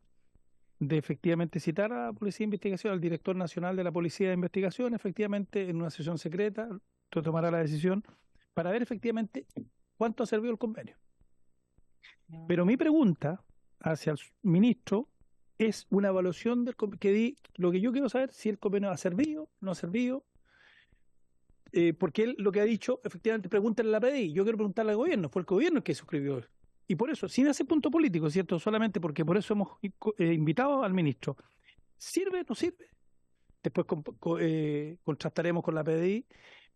de efectivamente citar a la Policía de Investigación, al director nacional de la Policía de Investigación, efectivamente en una sesión secreta, usted tomará la decisión para ver efectivamente cuánto ha servido el convenio. Pero mi pregunta hacia el ministro es una evaluación del lo que yo quiero saber, si el convenio ha servido, no ha servido, porque él lo que ha dicho, efectivamente, pregúntale a la PDI, yo quiero preguntarle al gobierno, fue el gobierno el que suscribió. Y por eso, sin hacer punto político, ¿cierto? Solamente porque por eso hemos invitado al ministro. ¿Sirve o no sirve? Después contrastaremos con la PDI,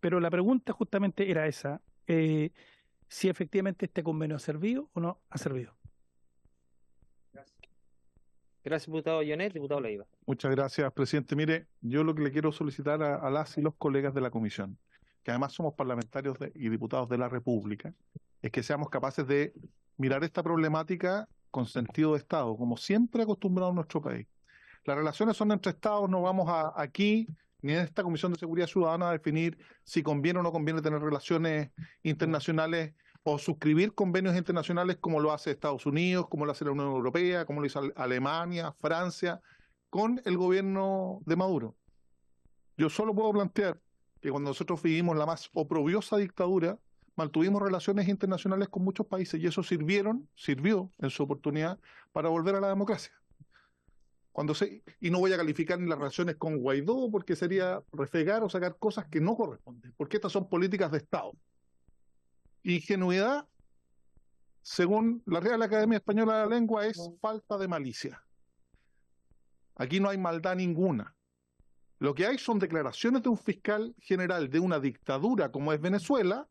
pero la pregunta justamente era esa, si efectivamente este convenio ha servido o no ha servido. Gracias, diputado Yonet. Diputado Leiva. Muchas gracias, presidente. Mire, yo lo que le quiero solicitar a las y los colegas de la comisión, que además somos parlamentarios y diputados de la República, es que seamos capaces de mirar esta problemática con sentido de Estado, como siempre acostumbrado en nuestro país. Las relaciones son entre Estados, no vamos aquí, ni en esta Comisión de Seguridad Ciudadana, a definir si conviene o no conviene tener relaciones internacionales o suscribir convenios internacionales como lo hace Estados Unidos, como lo hace la Unión Europea, como lo hizo Alemania, Francia, con el gobierno de Maduro. Yo solo puedo plantear que cuando nosotros vivimos la más oprobiosa dictadura, mantuvimos relaciones internacionales con muchos países y eso sirvió en su oportunidad para volver a la democracia. Y no voy a calificar ni las relaciones con Guaidó porque sería refregar o sacar cosas que no corresponden, porque estas son políticas de Estado. Ingenuidad, según la Real Academia Española de la Lengua, es falta de malicia. Aquí no hay maldad ninguna. Lo que hay son declaraciones de un fiscal general de una dictadura como es Venezuela,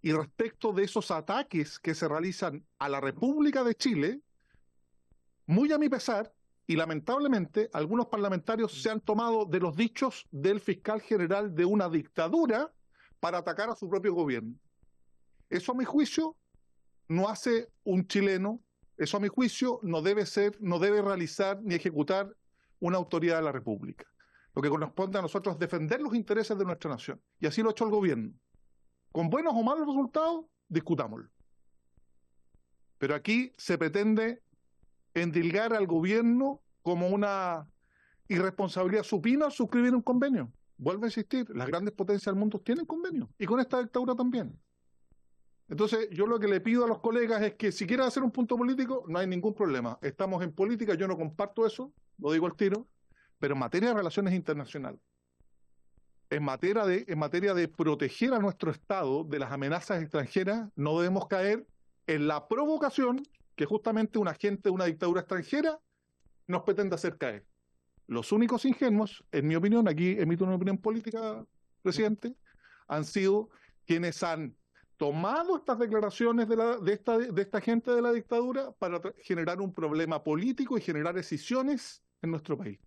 y respecto de esos ataques que se realizan a la República de Chile, muy a mi pesar, y lamentablemente algunos parlamentarios se han tomado de los dichos del fiscal general de una dictadura para atacar a su propio gobierno. Eso, a mi juicio, no hace un chileno, eso, a mi juicio, no debe realizar ni ejecutar una autoridad de la República. Lo que corresponde a nosotros es defender los intereses de nuestra nación, y así lo ha hecho el gobierno. Con buenos o malos resultados, discutámoslo. Pero aquí se pretende endilgar al gobierno como una irresponsabilidad supina al suscribir un convenio. Vuelvo a insistir, las grandes potencias del mundo tienen convenio, y con esta dictadura también. Entonces, yo lo que le pido a los colegas es que si quieren hacer un punto político, no hay ningún problema. Estamos en política, yo no comparto eso, lo digo al tiro, pero en materia de relaciones internacionales, en materia de proteger a nuestro Estado de las amenazas extranjeras, no debemos caer en la provocación que justamente un agente de una dictadura extranjera nos pretende hacer caer. Los únicos ingenuos, en mi opinión, aquí emito una opinión política, presidente, han sido quienes han tomado estas declaraciones de esta gente de la dictadura para generar un problema político y generar decisiones en nuestro país,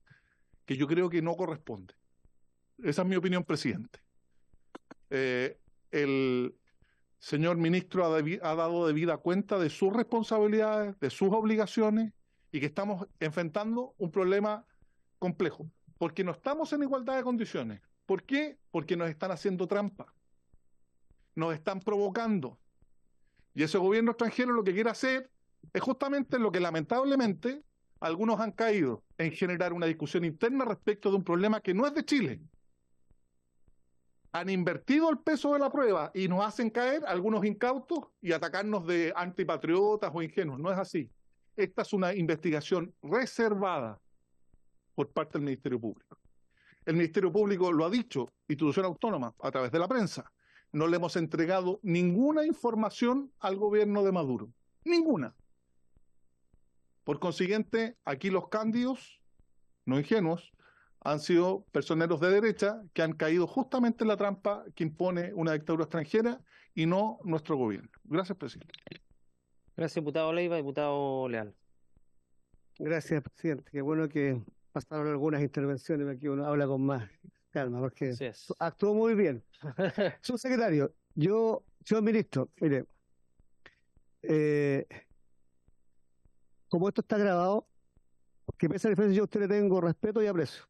que yo creo que no corresponde. Esa es mi opinión, presidente. El señor ministro ha dado debida cuenta de sus responsabilidades, de sus obligaciones, y que estamos enfrentando un problema complejo, porque no estamos en igualdad de condiciones. ¿Por qué? Porque nos están haciendo trampa, nos están provocando, y ese gobierno extranjero lo que quiere hacer es justamente lo que lamentablemente algunos han caído, en generar una discusión interna respecto de un problema que no es de Chile. Han invertido el peso de la prueba y nos hacen caer algunos incautos y atacarnos de antipatriotas o ingenuos. No es así. Esta es una investigación reservada por parte del Ministerio Público. El Ministerio Público lo ha dicho, institución autónoma, a través de la prensa. No le hemos entregado ninguna información al gobierno de Maduro. Ninguna. Por consiguiente, aquí los cándidos, no ingenuos, han sido personeros de derecha que han caído justamente en la trampa que impone una dictadura extranjera y no nuestro gobierno. Gracias, presidente. Gracias, diputado Leiva, diputado Leal. Gracias, presidente. Qué bueno que pasaron algunas intervenciones, aquí uno habla con más calma, porque Así es. actuó muy bien. Subsecretario, señor ministro, mire, como esto está grabado, porque pese a la diferencia yo a usted le tengo respeto y aprecio.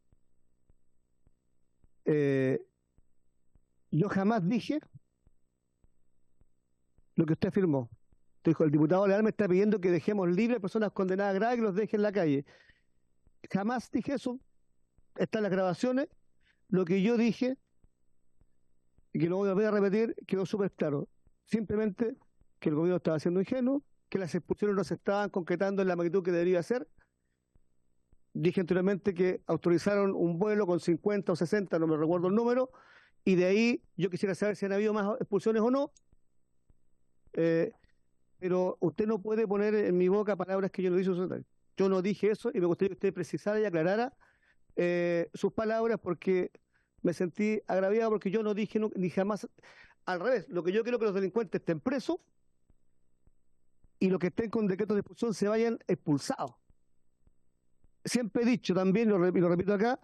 Yo jamás dije lo que usted afirmó. Usted dijo, el diputado Leal me está pidiendo que dejemos libres a personas condenadas graves y que los deje en la calle. Jamás dije eso. Están las grabaciones. Lo que yo dije, y que lo voy a volver a repetir, quedó súper claro. Simplemente que el gobierno estaba siendo ingenuo, que las expulsiones no se estaban concretando en la magnitud que debería ser. Dije anteriormente que autorizaron un vuelo con 50 o 60, no me recuerdo el número, y de ahí yo quisiera saber si han habido más expulsiones o no. Pero usted no puede poner en mi boca palabras que yo no dije. Yo no dije eso y me gustaría que usted precisara y aclarara sus palabras, porque me sentí agraviado porque yo no dije ni jamás. Al revés, lo que yo quiero es que los delincuentes estén presos y los que estén con decretos de expulsión se vayan expulsados. Siempre he dicho también, y lo repito acá,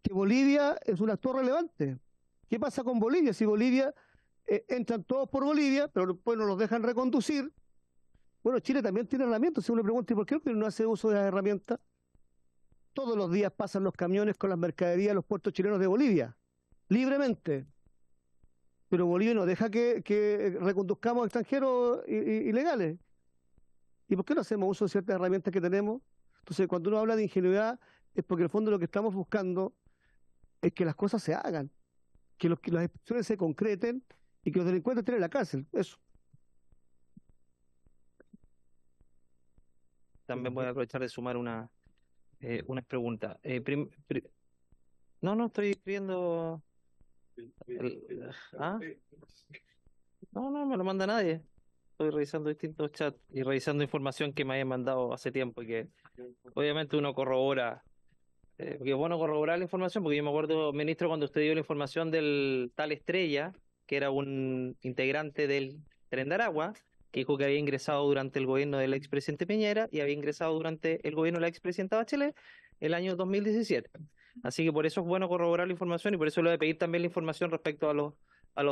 que Bolivia es un actor relevante. ¿Qué pasa con Bolivia? Si Bolivia entran todos por Bolivia, pero después no los dejan reconducir. Bueno, Chile también tiene herramientas. Si uno le pregunta, ¿y por qué no hace uso de las herramientas? Todos los días pasan los camiones con las mercaderías a los puertos chilenos de Bolivia, libremente. Pero Bolivia no deja que reconduzcamos extranjeros ilegales. ¿Y por qué no hacemos uso de ciertas herramientas que tenemos? Entonces, cuando uno habla de ingenuidad, es porque en el fondo lo que estamos buscando es que las cosas se hagan, que las expulsiones se concreten y que los delincuentes estén en la cárcel. Eso. También voy a aprovechar de sumar una unas preguntas. No, estoy escribiendo. ¿Ah? No, me lo manda nadie. Estoy revisando distintos chats y revisando información que me hayan mandado hace tiempo y que obviamente uno corrobora. Porque es bueno corroborar la información, porque yo me acuerdo, ministro, cuando usted dio la información del tal Estrella, que era un integrante del Tren de Aragua, que dijo que había ingresado durante el gobierno del expresidente Piñera y había ingresado durante el gobierno de la expresidenta Bachelet el año 2017. Así que por eso es bueno corroborar la información y por eso le voy a pedir también la información respecto a los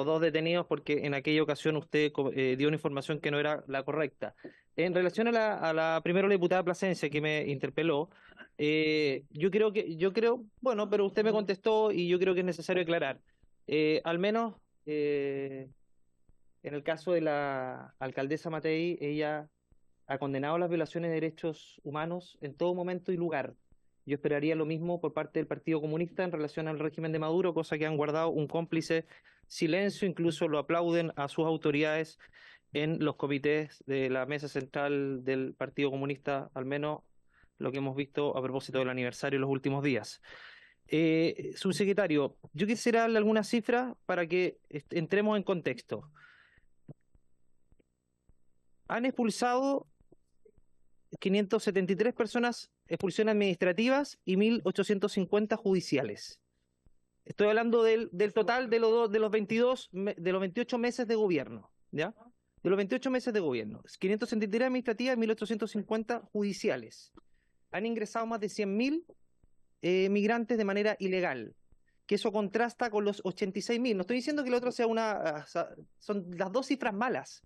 dos detenidos, porque en aquella ocasión usted dio una información que no era la correcta. En relación a la primera diputada Plasencia que me interpeló, yo creo, bueno, pero usted me contestó y yo creo que es necesario aclarar. Al menos en el caso de la alcaldesa Matei, ella ha condenado las violaciones de derechos humanos en todo momento y lugar. Yo esperaría lo mismo por parte del Partido Comunista en relación al régimen de Maduro, cosa que han guardado un cómplice silencio, incluso lo aplauden a sus autoridades en los comités de la mesa central del Partido Comunista, al menos lo que hemos visto a propósito del aniversario en los últimos días. Subsecretario, yo quisiera darle algunas cifras para que entremos en contexto. Han expulsado 573 personas, expulsiones administrativas y 1.850 judiciales. Estoy hablando del total de los 28 meses de gobierno, ¿ya? De los 28 meses de gobierno. 573 administrativas y 1.850 judiciales. Han ingresado más de 100.000 migrantes de manera ilegal, que eso contrasta con los 86.000. No estoy diciendo que el otro sea son las dos cifras malas.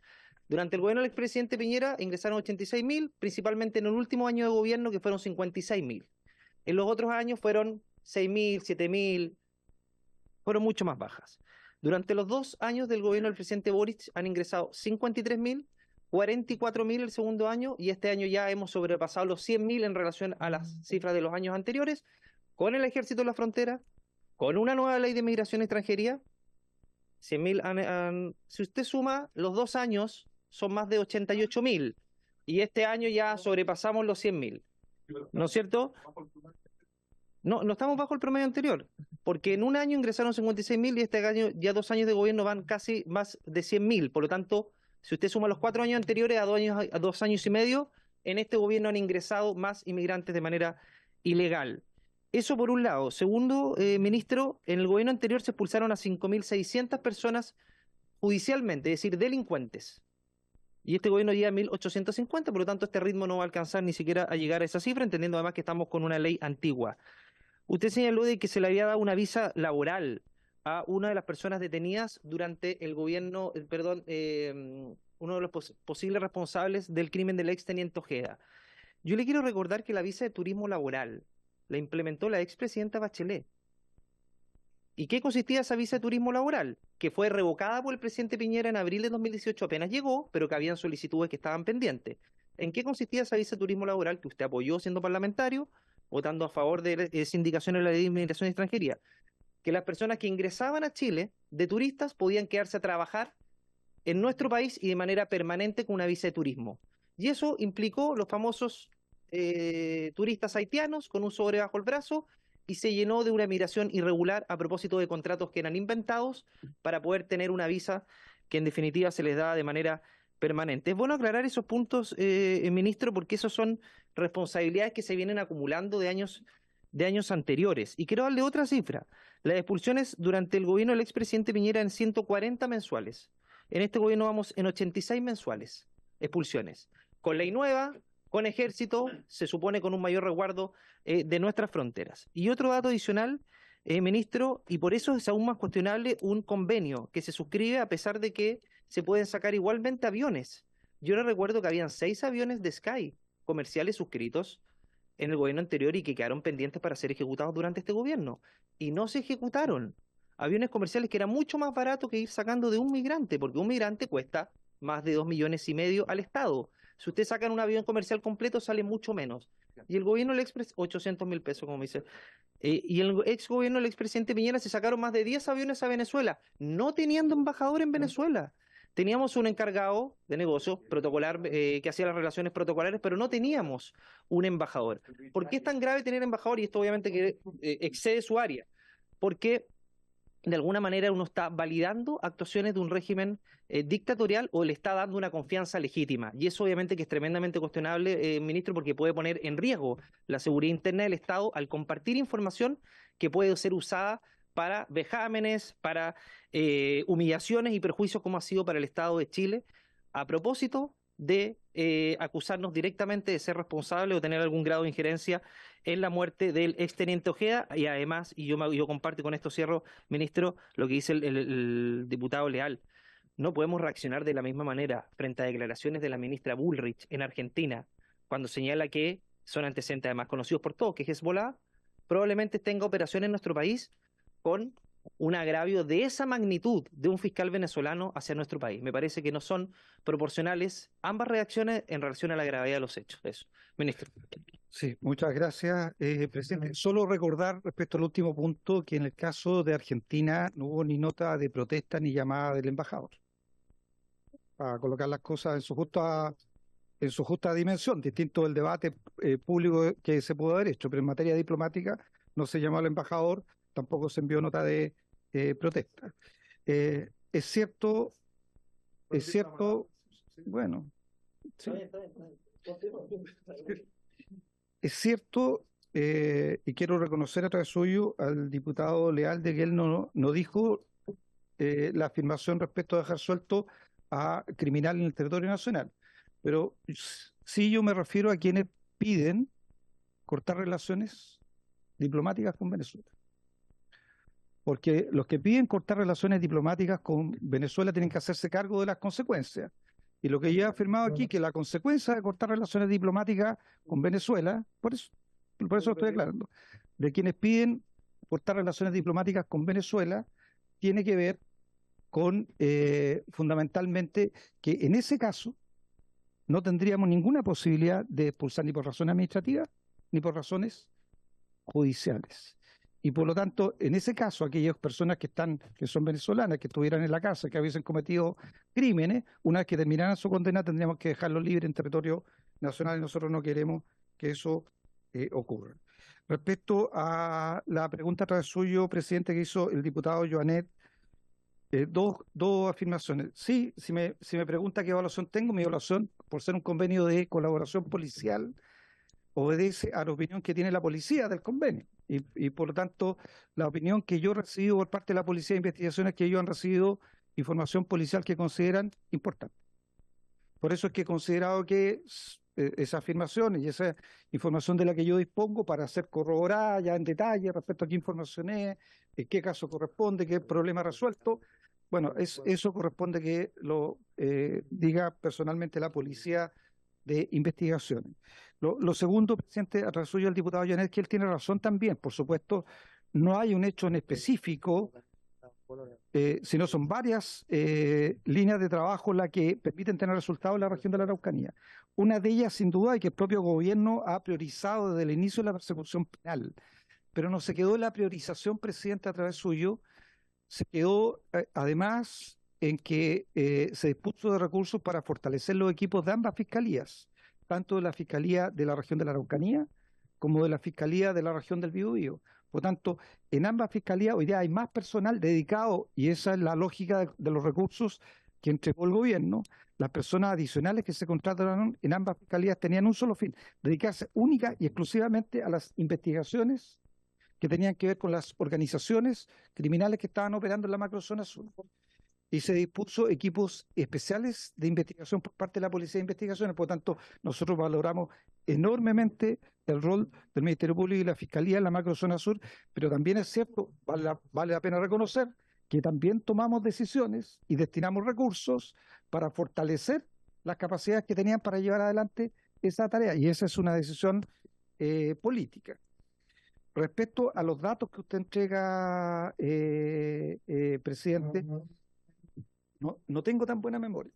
Durante el gobierno del expresidente Piñera ingresaron 86.000, principalmente en el último año de gobierno, que fueron 56.000. En los otros años fueron 6.000, 7.000, fueron mucho más bajas. Durante los 2 años del gobierno del presidente Boric han ingresado 53.000, 44.000 el segundo año, y este año ya hemos sobrepasado los 100.000 en relación a las cifras de los años anteriores, con el ejército en la frontera, con una nueva ley de migración y extranjería. 100.000 si usted suma los 2 años, son más de 88.000, y este año ya sobrepasamos los 100.000, ¿no es cierto? No estamos bajo el promedio anterior, porque en un año ingresaron 56.000 y este año ya 2 años de gobierno van casi más de 100.000. Por lo tanto, si usted suma los 4 años anteriores a 2 años y medio, en este gobierno han ingresado más inmigrantes de manera ilegal. Eso por un lado. Segundo, ministro, en el gobierno anterior se expulsaron a 5.600 personas judicialmente, es decir, delincuentes. Y este gobierno llega a 1.850, por lo tanto este ritmo no va a alcanzar ni siquiera a llegar a esa cifra, entendiendo además que estamos con una ley antigua. Usted señaló de que se le había dado una visa laboral a una de las personas detenidas durante el gobierno, uno de los posibles responsables del crimen del exteniente Ojeda. Yo le quiero recordar que la visa de turismo laboral la implementó la expresidenta Bachelet. ¿Y qué consistía esa visa de turismo laboral? Que fue revocada por el presidente Piñera en abril de 2018, apenas llegó, pero que habían solicitudes que estaban pendientes. ¿En qué consistía esa visa de turismo laboral que usted apoyó siendo parlamentario, votando a favor de esa indicación en la ley de inmigración y extranjería? Que las personas que ingresaban a Chile de turistas podían quedarse a trabajar en nuestro país y de manera permanente con una visa de turismo. Y eso implicó los famosos turistas haitianos con un sobre bajo el brazo, y se llenó de una migración irregular a propósito de contratos que eran inventados para poder tener una visa que en definitiva se les da de manera permanente. Es bueno aclarar esos puntos, ministro, porque esos son responsabilidades que se vienen acumulando de años anteriores. Y quiero darle otra cifra. Las expulsiones durante el gobierno del expresidente Piñera en 140 mensuales. En este gobierno vamos en 86 mensuales expulsiones. Con ley nueva, con ejército, se supone con un mayor resguardo de nuestras fronteras. Y otro dato adicional, ministro, y por eso es aún más cuestionable un convenio que se suscribe a pesar de que se pueden sacar igualmente aviones. Yo le recuerdo que habían 6 aviones de Sky comerciales suscritos en el gobierno anterior y que quedaron pendientes para ser ejecutados durante este gobierno. Y no se ejecutaron. Aviones comerciales que era mucho más barato que ir sacando de un migrante, porque un migrante cuesta más de 2,5 millones al Estado. Si usted saca un avión comercial completo, sale mucho menos. Y el gobierno del expresidente, 800.000 pesos, como dice. Y el ex gobierno del expresidente Piñera se sacaron más de 10 aviones a Venezuela, no teniendo embajador en Venezuela. Teníamos un encargado de negocios protocolar que hacía las relaciones protocolares, pero no teníamos un embajador. ¿Por qué es tan grave tener embajador? Y esto obviamente que excede su área. Porque de alguna manera uno está validando actuaciones de un régimen dictatorial o le está dando una confianza legítima. Y eso obviamente que es tremendamente cuestionable, ministro, porque puede poner en riesgo la seguridad interna del Estado al compartir información que puede ser usada para vejámenes, para humillaciones y perjuicios como ha sido para el Estado de Chile, a propósito de acusarnos directamente de ser responsables o tener algún grado de injerencia en la muerte del exteniente Ojeda. Y además, y yo comparto, y con esto cierro, ministro, lo que dice el diputado Leal. No podemos reaccionar de la misma manera frente a declaraciones de la ministra Bullrich en Argentina, cuando señala que son antecedentes además conocidos por todos, que Hezbollah probablemente tenga operaciones en nuestro país con un agravio de esa magnitud de un fiscal venezolano hacia nuestro país. Me parece que no son proporcionales ambas reacciones en relación a la gravedad de los hechos. Eso, ministro. Sí, muchas gracias, presidente. Solo recordar respecto al último punto que en el caso de Argentina no hubo ni nota de protesta ni llamada del embajador, para colocar las cosas en su justa dimensión, distinto del debate público que se pudo haber hecho, pero en materia diplomática no se llamó al embajador, tampoco se envió nota de protesta. Es cierto, bueno, sí. Es cierto, y quiero reconocer a través suyo al diputado Leal de que él no dijo la afirmación respecto a dejar suelto a criminal en el territorio nacional, pero sí yo me refiero a quienes piden cortar relaciones diplomáticas con Venezuela. Porque los que piden cortar relaciones diplomáticas con Venezuela tienen que hacerse cargo de las consecuencias. Y lo que yo he afirmado aquí, que la consecuencia de cortar relaciones diplomáticas con Venezuela, por eso lo estoy aclarando, de quienes piden cortar relaciones diplomáticas con Venezuela, tiene que ver con fundamentalmente que en ese caso no tendríamos ninguna posibilidad de expulsar ni por razones administrativas ni por razones judiciales. Y por lo tanto, en ese caso, aquellas personas que son venezolanas, que estuvieran en la casa, que hubiesen cometido crímenes, una vez que terminaran su condena, tendríamos que dejarlos libres en territorio nacional y nosotros no queremos que eso ocurra. Respecto a la pregunta a través suyo, presidente, que hizo el diputado Joanet, dos afirmaciones. Sí, si me pregunta qué evaluación tengo, mi evaluación, por ser un convenio de colaboración policial, obedece a la opinión que tiene la policía del convenio. Y por lo tanto, la opinión que yo he recibido por parte de la Policía de Investigación es que ellos han recibido información policial que consideran importante. Por eso es que he considerado que esa afirmación y esa información de la que yo dispongo para ser corroborada ya en detalle respecto a qué información es, en qué caso corresponde, qué problema resuelto, bueno, eso corresponde que lo diga personalmente la Policía de Investigaciones. Lo segundo, presidente, a través suyo el diputado Llanes, que él tiene razón también. Por supuesto, no hay un hecho en específico, sino son varias líneas de trabajo las que permiten tener resultados en la región de la Araucanía. Una de ellas, sin duda, y que el propio gobierno ha priorizado desde el inicio de la persecución penal, pero no se quedó en la priorización, presidente, a través suyo, se quedó además en que se dispuso de recursos para fortalecer los equipos de ambas fiscalías, tanto de la Fiscalía de la región de la Araucanía como de la Fiscalía de la región del Biobío. Por tanto, en ambas fiscalías hoy día hay más personal dedicado, y esa es la lógica de los recursos que entregó el gobierno. Las personas adicionales que se contrataron en ambas fiscalías tenían un solo fin: dedicarse única y exclusivamente a las investigaciones que tenían que ver con las organizaciones criminales que estaban operando en la macrozona sur. Y se dispuso equipos especiales de investigación por parte de la Policía de Investigaciones. Por lo tanto, nosotros valoramos enormemente el rol del Ministerio Público y la Fiscalía en la macrozona sur, pero también es cierto, vale la pena reconocer que también tomamos decisiones y destinamos recursos para fortalecer las capacidades que tenían para llevar adelante esa tarea, y esa es una decisión política. Respecto a los datos que usted entrega, presidente, no tengo tan buena memoria,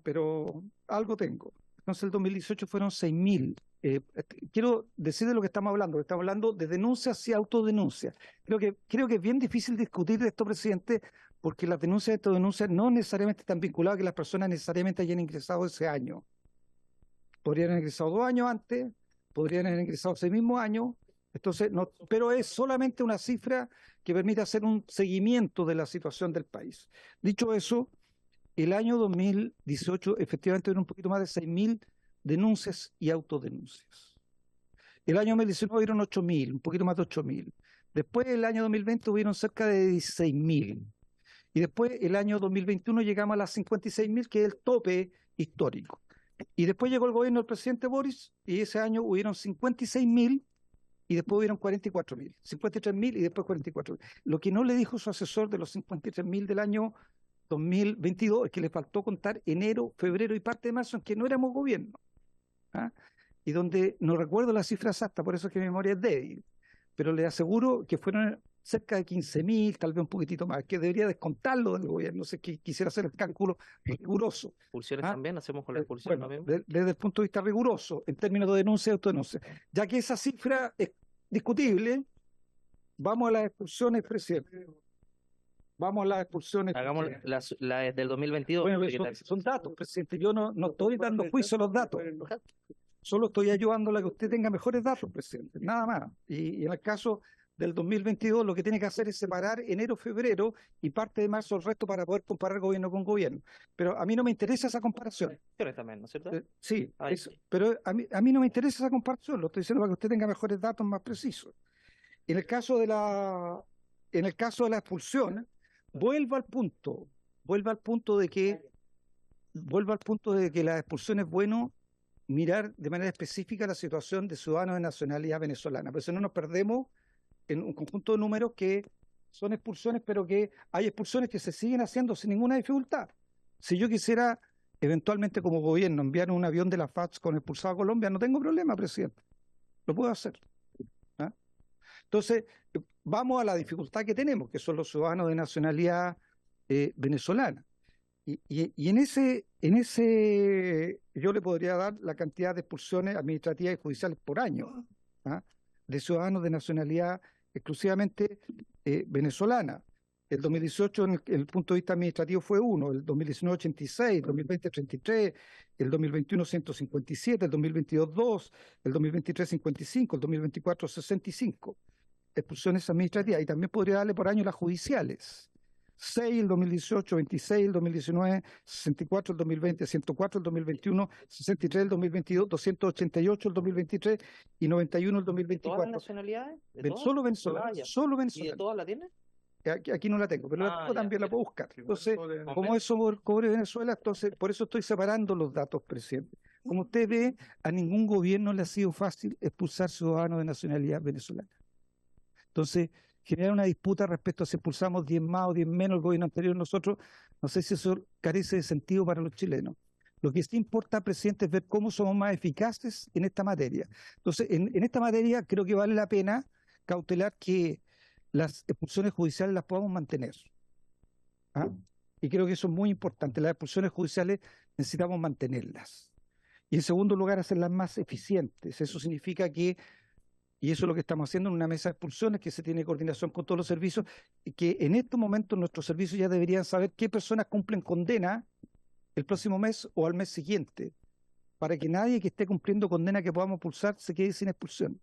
pero algo tengo. Entonces, el 2018 fueron 6.000. Quiero decir de lo que estamos hablando de denuncias y autodenuncias. Creo que es bien difícil discutir de esto, presidente, porque las denuncias de estas denuncias no necesariamente están vinculadas a que las personas necesariamente hayan ingresado ese año. Podrían haber ingresado 2 años antes, podrían haber ingresado ese mismo año, entonces no, pero es solamente una cifra que permite hacer un seguimiento de la situación del país. Dicho eso, el año 2018 efectivamente hubo un poquito más de 6.000 denuncias y autodenuncias. El año 2019 hubieron 8.000, un poquito más de 8.000. Después, el año 2020 hubieron cerca de 16.000. Y después, el año 2021 llegamos a las 56.000, que es el tope histórico. Y después llegó el gobierno del presidente Boris, y ese año hubieron 56.000, y después hubieron 44.000. 53.000 y después 44.000. Lo que no le dijo su asesor de los 53.000 del año 2022 es que le faltó contar enero, febrero y parte de marzo en que no éramos gobierno. ¿Ah? Y donde no recuerdo la cifra exacta, por eso es que mi memoria es débil, pero le aseguro que fueron cerca de 15.000, tal vez un poquitito más, que debería descontarlo del gobierno, no sé, que quisiera hacer el cálculo riguroso. Expulsiones ¿Ah? también, hacemos con la expulsión Bueno, también. desde el punto de vista riguroso, en términos de denuncia y autodenuncia, ya que esa cifra es discutible, vamos a las expulsiones, presidente. Vamos a las expulsiones. Hagamos la del 2022. Bueno, porque son datos, presidente. Yo no estoy dando juicio a los datos. Solo estoy ayudando a que usted tenga mejores datos, presidente. Nada más. Y en el caso del 2022, lo que tiene que hacer es separar enero, febrero y parte de marzo el resto para poder comparar gobierno con gobierno. Pero a mí no me interesa esa comparación. expulsiones también, ¿no es cierto? Sí, Ahí. pero a mí no me interesa esa comparación. Lo estoy diciendo para que usted tenga mejores datos más precisos. En el caso de la expulsión, vuelvo al punto de que la expulsión es bueno mirar de manera específica la situación de ciudadanos de nacionalidad venezolana, porque si no nos perdemos en un conjunto de números que son expulsiones, pero que hay expulsiones que se siguen haciendo sin ninguna dificultad. Si yo quisiera eventualmente como gobierno enviar un avión de la FATS con expulsado a Colombia, no tengo problema, presidente. Lo puedo hacer. ¿Ah? Entonces, vamos a la dificultad que tenemos, que son los ciudadanos de nacionalidad venezolana. Y en ese yo le podría dar la cantidad de expulsiones administrativas y judiciales por año, ¿ah? De ciudadanos de nacionalidad exclusivamente venezolana. El 2018 en el punto de vista administrativo fue 1, el 2019 86, el 2020 33, el 2021 157, el 2022 2, el 2023 55, el 2024 65 expulsiones administrativas. Y también podría darle por año las judiciales. 6 el 2018, 26 el 2019, 64 el 2020, 104 el 2021, 63 el 2022, 288 el 2023 y 91 el ¿Todas las 2024. nacionalidades? Solo venezolana, ya. solo ¿Y de venezolana. todas la tiene? Aquí no la tengo, pero Ah, también ya. la puedo buscar. Entonces, Ok. como eso cobre Venezuela, entonces por eso estoy separando los datos, presidente. Como usted ve, a ningún gobierno le ha sido fácil expulsar ciudadanos de nacionalidad venezolana. Entonces, generar una disputa respecto a si expulsamos 10 más o 10 menos el gobierno anterior, nosotros, no sé si eso carece de sentido para los chilenos. Lo que sí importa, presidente, es ver cómo somos más eficaces en esta materia. Entonces, en esta materia creo que vale la pena cautelar que las expulsiones judiciales las podamos mantener. ¿Ah? Y creo que eso es muy importante. Las expulsiones judiciales necesitamos mantenerlas. Y en segundo lugar, hacerlas más eficientes. Eso significa que, y eso es lo que estamos haciendo en una mesa de expulsiones, que se tiene coordinación con todos los servicios, y que en estos momentos nuestros servicios ya deberían saber qué personas cumplen condena el próximo mes o al mes siguiente, para que nadie que esté cumpliendo condena que podamos expulsar se quede sin expulsión.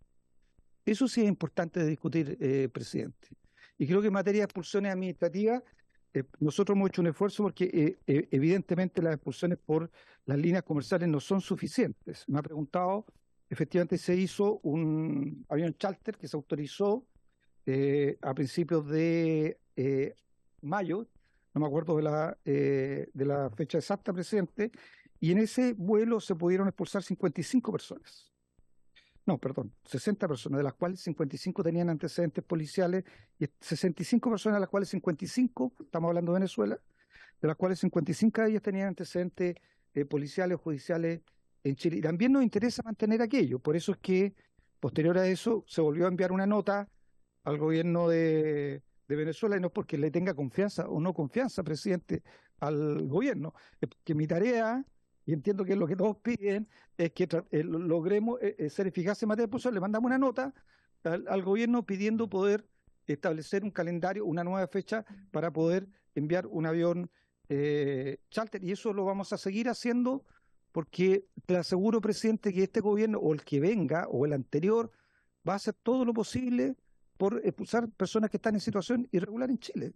Eso sí es importante de discutir, presidente. Y creo que en materia de expulsiones administrativas, nosotros hemos hecho un esfuerzo porque evidentemente las expulsiones por las líneas comerciales no son suficientes. Me ha preguntado, efectivamente se hizo un avión charter que se autorizó a principios de mayo, no me acuerdo de la fecha exacta, presidente, y en ese vuelo se pudieron expulsar 55 personas. No, perdón, 60 personas, de las cuales 55 tenían antecedentes policiales, y 65 personas, de las cuales 55, estamos hablando de Venezuela, de las cuales 55 de ellas tenían antecedentes policiales o judiciales en Chile. Y también nos interesa mantener aquello, por eso es que, posterior a eso, se volvió a enviar una nota al gobierno de Venezuela, y no porque le tenga confianza o no confianza, presidente, al gobierno, que mi tarea, y entiendo que es lo que todos piden, es que logremos ser eficaces en materia de expulsión. Le mandamos una nota al gobierno pidiendo poder establecer un calendario, una nueva fecha para poder enviar un avión charter. Y eso lo vamos a seguir haciendo porque te aseguro, presidente, que este gobierno o el que venga o el anterior va a hacer todo lo posible por expulsar personas que están en situación irregular en Chile.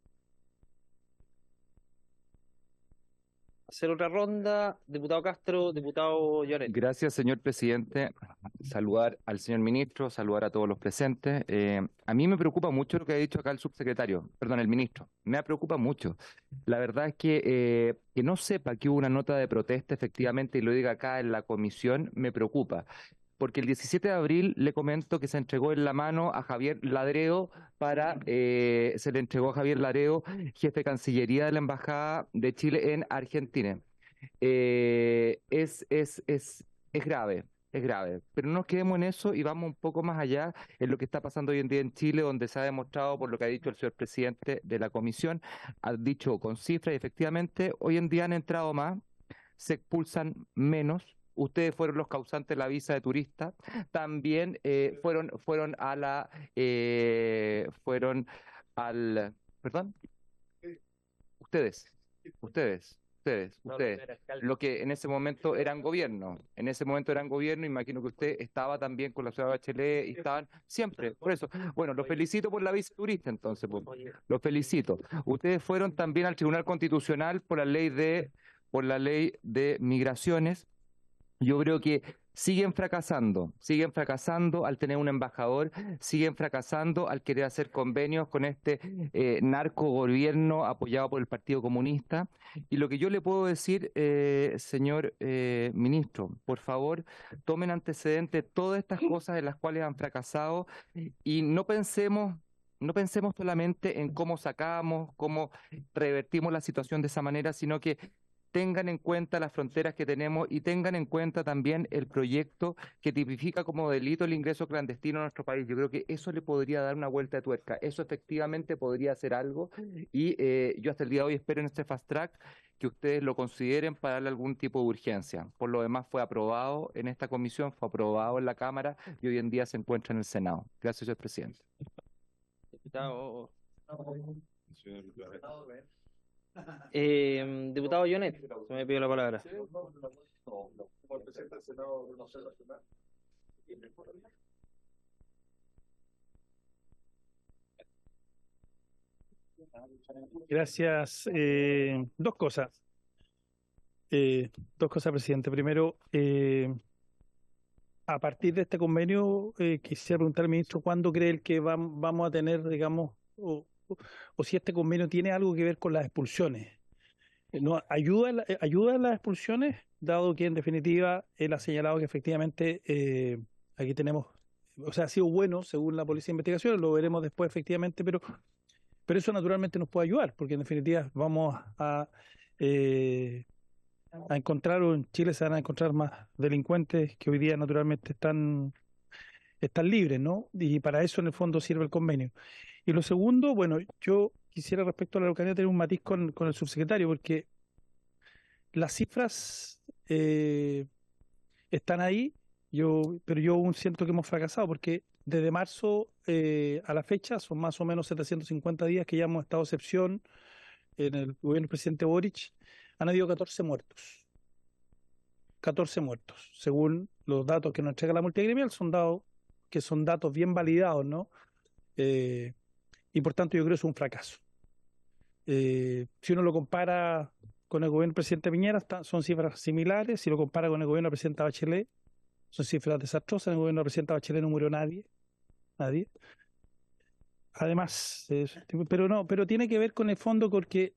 Hacer otra ronda, diputado Castro, diputado Lloret. Gracias, señor presidente. Saludar al señor ministro, saludar a todos los presentes. A mí me preocupa mucho lo que ha dicho acá el subsecretario, perdón, el ministro. Me preocupa mucho. La verdad es que no sepa que hubo una nota de protesta efectivamente y lo diga acá en la comisión, me preocupa. Porque el 17 de abril le comento que se entregó en la mano a Javier Ladreo se le entregó a Javier Ladreo, jefe de Cancillería de la Embajada de Chile en Argentina. Es grave, es grave, pero no nos quedemos en eso y vamos un poco más allá en lo que está pasando hoy en día en Chile, donde se ha demostrado, por lo que ha dicho el señor presidente de la comisión, ha dicho con cifras y efectivamente hoy en día han entrado más, se expulsan menos. Ustedes fueron los causantes de la visa de turista. También fueron perdón, ustedes, lo que en ese momento eran gobierno. En ese momento eran gobierno, imagino que usted estaba también con la ciudad de Bachelet y estaban siempre, por eso. Bueno, los felicito por la visa turista entonces, pues, los felicito. Ustedes fueron también al Tribunal Constitucional por la ley de migraciones. Yo creo que siguen fracasando al tener un embajador, siguen fracasando al querer hacer convenios con este narco gobierno apoyado por el Partido Comunista. Y lo que yo le puedo decir, señor ministro, por favor, tomen antecedentes todas estas cosas en las cuales han fracasado y no pensemos solamente en cómo sacamos, cómo revertimos la situación de esa manera, sino que tengan en cuenta las fronteras que tenemos y tengan en cuenta también el proyecto que tipifica como delito el ingreso clandestino a nuestro país. Yo creo que eso le podría dar una vuelta de tuerca. Eso efectivamente podría hacer algo y yo hasta el día de hoy espero en este fast track que ustedes lo consideren para darle algún tipo de urgencia. Por lo demás fue aprobado en esta comisión, fue aprobado en la Cámara y hoy en día se encuentra en el Senado. Gracias, señor presidente. Diputado Llonet, se me pidió la palabra. Gracias. Dos cosas, presidente. Primero, a partir de este convenio, quisiera preguntar al ministro cuándo cree él que vamos a tener, digamos, o si este convenio tiene algo que ver con las expulsiones. ¿No ayuda a las expulsiones, dado que en definitiva él ha señalado que efectivamente aquí tenemos, o sea, ha sido bueno según la Policía de Investigaciones, lo veremos después efectivamente, pero eso naturalmente nos puede ayudar, porque en definitiva vamos a encontrar, o en Chile se van a encontrar más delincuentes que hoy día naturalmente están libres, ¿no? Y para eso en el fondo sirve el convenio. Y lo segundo, bueno, yo quisiera respecto a la localidad tener un matiz con el subsecretario, porque las cifras están ahí, pero yo aún siento que hemos fracasado, porque desde marzo a la fecha son más o menos 750 días que ya hemos estado de excepción en el gobierno del presidente Boric, han habido 14 muertos. 14 muertos, según los datos que nos entrega la multigremial, son datos bien validados, ¿no? Y por tanto yo creo que es un fracaso. Si uno lo compara con el gobierno del presidente Piñera, son cifras similares. Si lo compara con el gobierno del presidente Bachelet, son cifras desastrosas. En el gobierno del presidente Bachelet no murió nadie. Además, pero tiene que ver con el fondo porque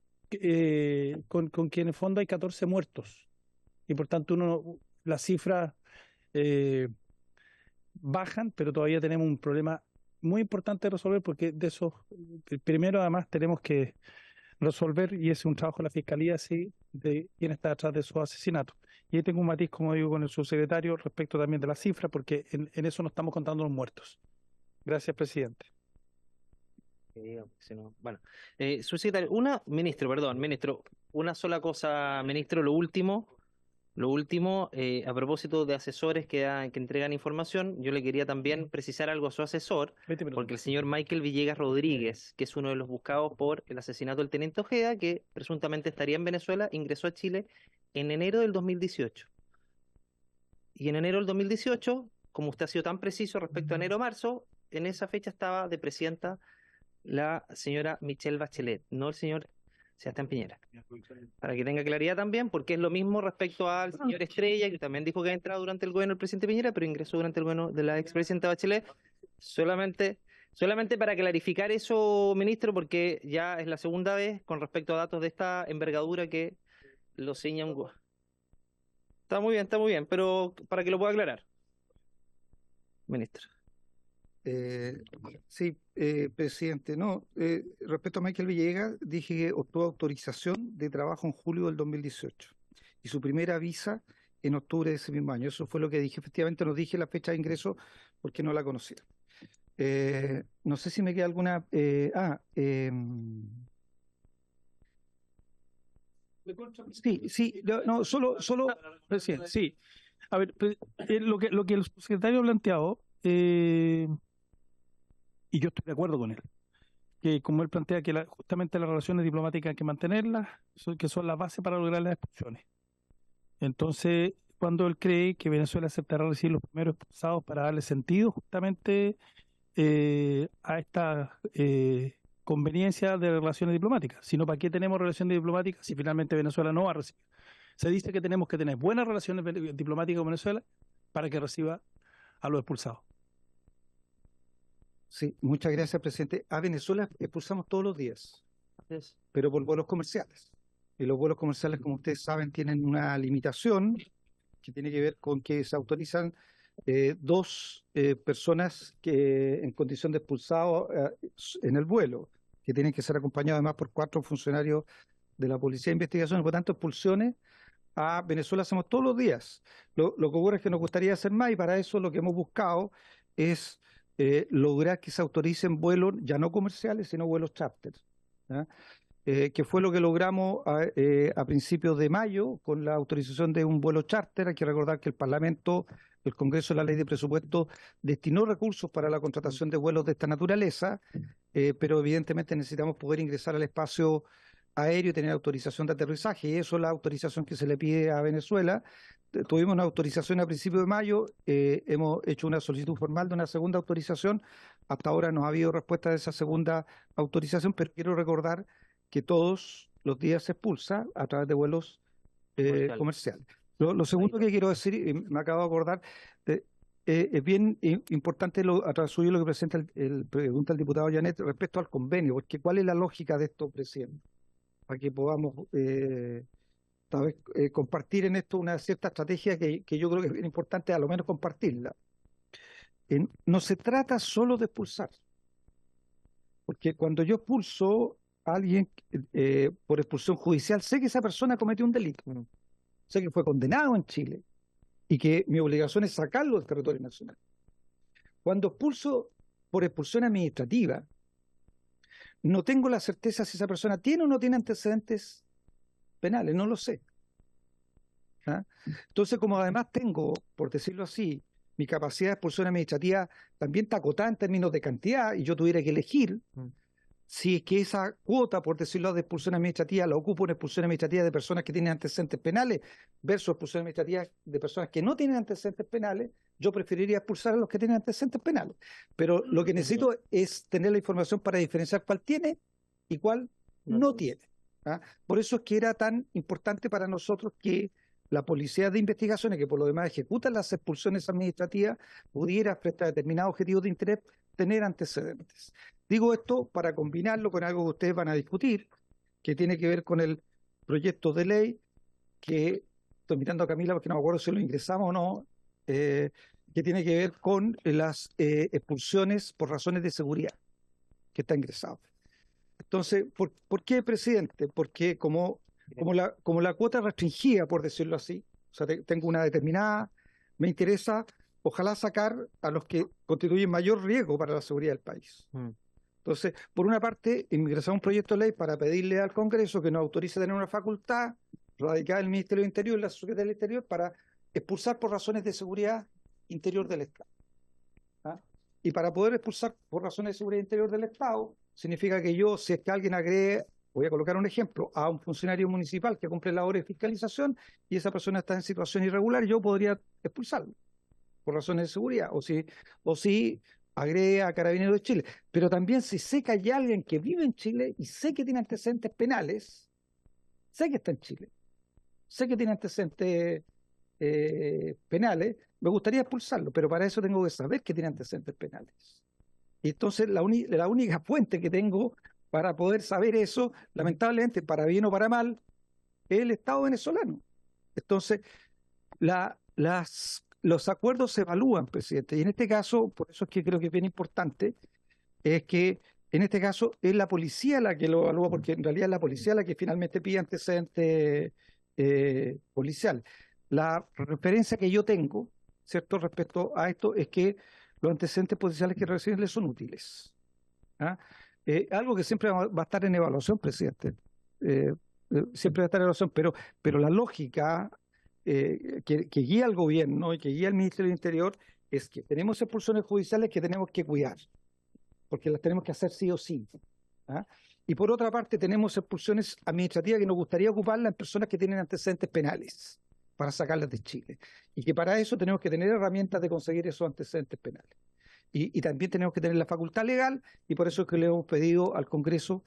con que en el fondo hay 14 muertos. Y por tanto las cifras bajan, pero todavía tenemos un problema muy importante de resolver, porque de esos, primero además tenemos que resolver, y es un trabajo de la Fiscalía, sí, de quién está detrás de esos asesinatos. Y ahí tengo un matiz, como digo, con el subsecretario respecto también de la cifra, porque en eso no estamos contando los muertos. Gracias, presidente. Bueno, subsecretario, ministro, una sola cosa, ministro, lo último. Lo último, a propósito de asesores que entregan información, yo le quería también precisar algo a su asesor, 20 minutos. porque el señor Michael Villegas Rodríguez, que es uno de los buscados por el asesinato del teniente Ojeda, que presuntamente estaría en Venezuela, ingresó a Chile en enero del 2018. Y en enero del 2018, como usted ha sido tan preciso respecto a enero-marzo, en esa fecha estaba de presidenta la señora Michelle Bachelet, no el señor Sebastián Piñera. Para que tenga claridad también, porque es lo mismo respecto al señor Estrella, que también dijo que había entrado durante el gobierno del presidente Piñera, pero ingresó durante el gobierno de la expresidenta Bachelet. Solamente para clarificar eso, ministro, porque ya es la segunda vez con respecto a datos de esta envergadura que lo señala un... Está muy bien, pero para que lo pueda aclarar, ministro. Sí, presidente, no, respecto a Michael Villegas, dije que obtuvo autorización de trabajo en julio del 2018 y su primera visa en octubre de ese mismo año. Eso fue lo que dije. Efectivamente, no dije la fecha de ingreso porque no la conocía. No sé si me queda alguna. Sí, no, solo. Presidente, sí. A ver, lo que el secretario ha planteado, y yo estoy de acuerdo con él, que como él plantea que justamente las relaciones diplomáticas hay que mantenerlas, que son la base para lograr las expulsiones. Entonces, cuando él cree que Venezuela aceptará recibir los primeros expulsados para darle sentido justamente a esta conveniencia de relaciones diplomáticas. Si no, ¿para qué tenemos relaciones diplomáticas si finalmente Venezuela no va a recibir? Se dice que tenemos que tener buenas relaciones diplomáticas con Venezuela para que reciba a los expulsados. Sí, muchas gracias, presidente. A Venezuela expulsamos todos los días, pero por vuelos comerciales. Y los vuelos comerciales, como ustedes saben, tienen una limitación que tiene que ver con que se autorizan dos personas que en condición de expulsado en el vuelo, que tienen que ser acompañados además por 4 funcionarios de la Policía de Investigación. Por tanto, expulsiones a Venezuela hacemos todos los días. Lo que ocurre es que nos gustaría hacer más y para eso lo que hemos buscado es lograr que se autoricen vuelos ya no comerciales, sino vuelos charter, ¿ya? Que fue lo que logramos a principios de mayo con la autorización de un vuelo charter. Hay que recordar que el Parlamento, el Congreso de la Ley de Presupuesto destinó recursos para la contratación de vuelos de esta naturaleza, pero evidentemente necesitamos poder ingresar al espacio aéreo y tener autorización de aterrizaje, y eso es la autorización que se le pide a Venezuela. Tuvimos una autorización a principios de mayo, hemos hecho una solicitud formal de una segunda autorización. Hasta ahora no ha habido respuesta de esa segunda autorización, pero quiero recordar que todos los días se expulsa a través de vuelos comerciales. Lo segundo que quiero decir, y me acabo de acordar, es bien importante a través suyo lo que presenta pregunta el diputado Janet respecto al convenio, porque ¿cuál es la lógica de esto, presidente? Para que podamos tal vez compartir en esto una cierta estrategia que yo creo que es bien importante a lo menos compartirla. No se trata solo de expulsar, porque cuando yo expulso a alguien por expulsión judicial, sé que esa persona cometió un delito, sé que fue condenado en Chile y que mi obligación es sacarlo del territorio nacional. Cuando expulso por expulsión administrativa, no tengo la certeza si esa persona tiene o no tiene antecedentes penales, no lo sé. ¿Ah? Entonces, como además tengo, por decirlo así, mi capacidad de expulsión administrativa también está acotada en términos de cantidad y yo tuviera que elegir si es que esa cuota, por decirlo, de expulsión administrativa la ocupo en expulsión administrativa de personas que tienen antecedentes penales versus expulsión administrativa de personas que no tienen antecedentes penales, yo preferiría expulsar a los que tienen antecedentes penales. Pero lo que necesito es tener la información para diferenciar cuál tiene y cuál no tiene. ¿Ah? Por eso es que era tan importante para nosotros que la Policía de Investigaciones, que por lo demás ejecuta las expulsiones administrativas, pudiera, frente a determinados objetivos de interés, tener antecedentes. Digo esto para combinarlo con algo que ustedes van a discutir, que tiene que ver con el proyecto de ley, que estoy mirando a Camila porque no me acuerdo si lo ingresamos o no, que tiene que ver con las expulsiones por razones de seguridad, que está ingresado. Entonces, ¿por qué, presidente? Porque como la cuota restringida, por decirlo así, o sea, tengo una determinada, me interesa, ojalá sacar a los que constituyen mayor riesgo para la seguridad del país. Entonces, por una parte, ingresamos un proyecto de ley para pedirle al Congreso que nos autorice a tener una facultad radicada en el Ministerio del Interior y la Secretaría del Interior para expulsar por razones de seguridad interior del Estado. ¿Ah? Y para poder expulsar por razones de seguridad interior del Estado, significa que yo, si es que alguien agrede, voy a colocar un ejemplo, a un funcionario municipal que cumple labores de fiscalización y esa persona está en situación irregular, yo podría expulsarlo por razones de seguridad, o si agrede a Carabineros de Chile. Pero también si sé que hay alguien que vive en Chile y sé que tiene antecedentes penales, sé que está en Chile, sé que tiene antecedentes penales, me gustaría expulsarlo, pero para eso tengo que saber que tiene antecedentes penales. Y entonces la única fuente que tengo para poder saber eso, lamentablemente, para bien o para mal, es el Estado venezolano. Entonces, los acuerdos se evalúan, presidente, y en este caso, por eso es que creo que es bien importante, es que en este caso es la policía la que lo evalúa, porque en realidad es la policía la que finalmente pide antecedentes policiales. La referencia que yo tengo, ¿cierto?, respecto a esto, es que los antecedentes policiales que reciben son útiles. ¿Ah? Algo que siempre va a estar en evaluación, presidente. Siempre va a estar en evaluación, pero la lógica que guía al gobierno y que guía al Ministerio del Interior es que tenemos expulsiones judiciales que tenemos que cuidar, porque las tenemos que hacer sí o sí. ¿Ah? Y por otra parte tenemos expulsiones administrativas que nos gustaría ocuparlas en personas que tienen antecedentes penales para sacarlas de Chile. Y que para eso tenemos que tener herramientas de conseguir esos antecedentes penales. Y también tenemos que tener la facultad legal, y por eso es que le hemos pedido al Congreso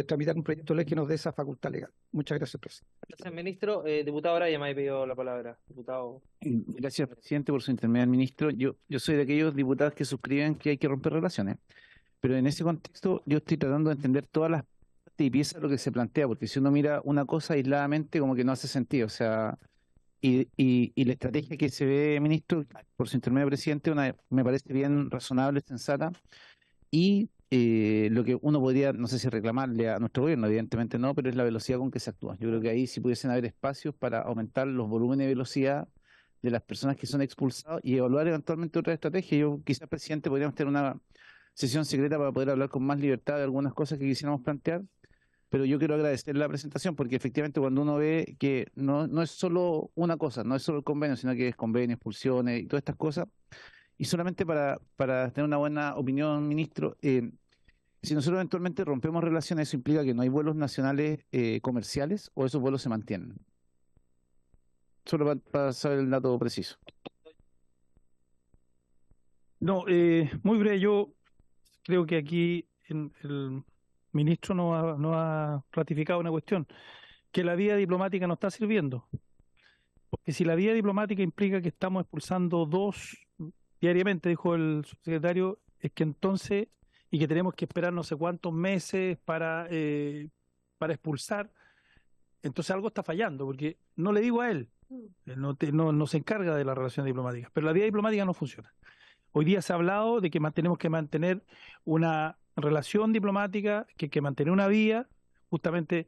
tramitar un proyecto de ley que nos dé esa facultad legal. Muchas gracias, presidente. Gracias, ministro. Diputado Araya me ha pedido la palabra. Diputado. Gracias, presidente, por su intervención, ministro. Yo soy de aquellos diputados que suscriben que hay que romper relaciones, pero en ese contexto yo estoy tratando de entender todas las partes y piezas de lo que se plantea, porque si uno mira una cosa aisladamente, como que no hace sentido. O sea, y la estrategia que se ve, ministro, por su intermedio, presidente, me parece bien razonable, sensata, y lo que uno podría, no sé si reclamarle a nuestro gobierno, evidentemente no, pero es la velocidad con que se actúa. Yo creo que ahí sí pudiesen haber espacios para aumentar los volúmenes de velocidad de las personas que son expulsadas y evaluar eventualmente otra estrategia. Yo quizás, presidente, podríamos tener una sesión secreta para poder hablar con más libertad de algunas cosas que quisiéramos plantear, pero yo quiero agradecer la presentación porque efectivamente cuando uno ve que no es solo una cosa, no es solo el convenio, sino que es convenio, expulsiones y todas estas cosas, y solamente para tener una buena opinión, ministro, si nosotros eventualmente rompemos relaciones, ¿eso implica que no hay vuelos nacionales comerciales o esos vuelos se mantienen? Solo para saber el dato preciso. No, muy breve, yo creo que aquí el ministro no ha ratificado una cuestión, que la vía diplomática no está sirviendo. Porque si la vía diplomática implica que estamos expulsando 2 diariamente, dijo el subsecretario, es que entonces, y que tenemos que esperar no sé cuántos meses para expulsar, entonces algo está fallando, porque no le digo a él, no se encarga de la relación diplomática, pero la vía diplomática no funciona. Hoy día se ha hablado de que tenemos que mantener una relación diplomática, que hay que mantener una vía. Justamente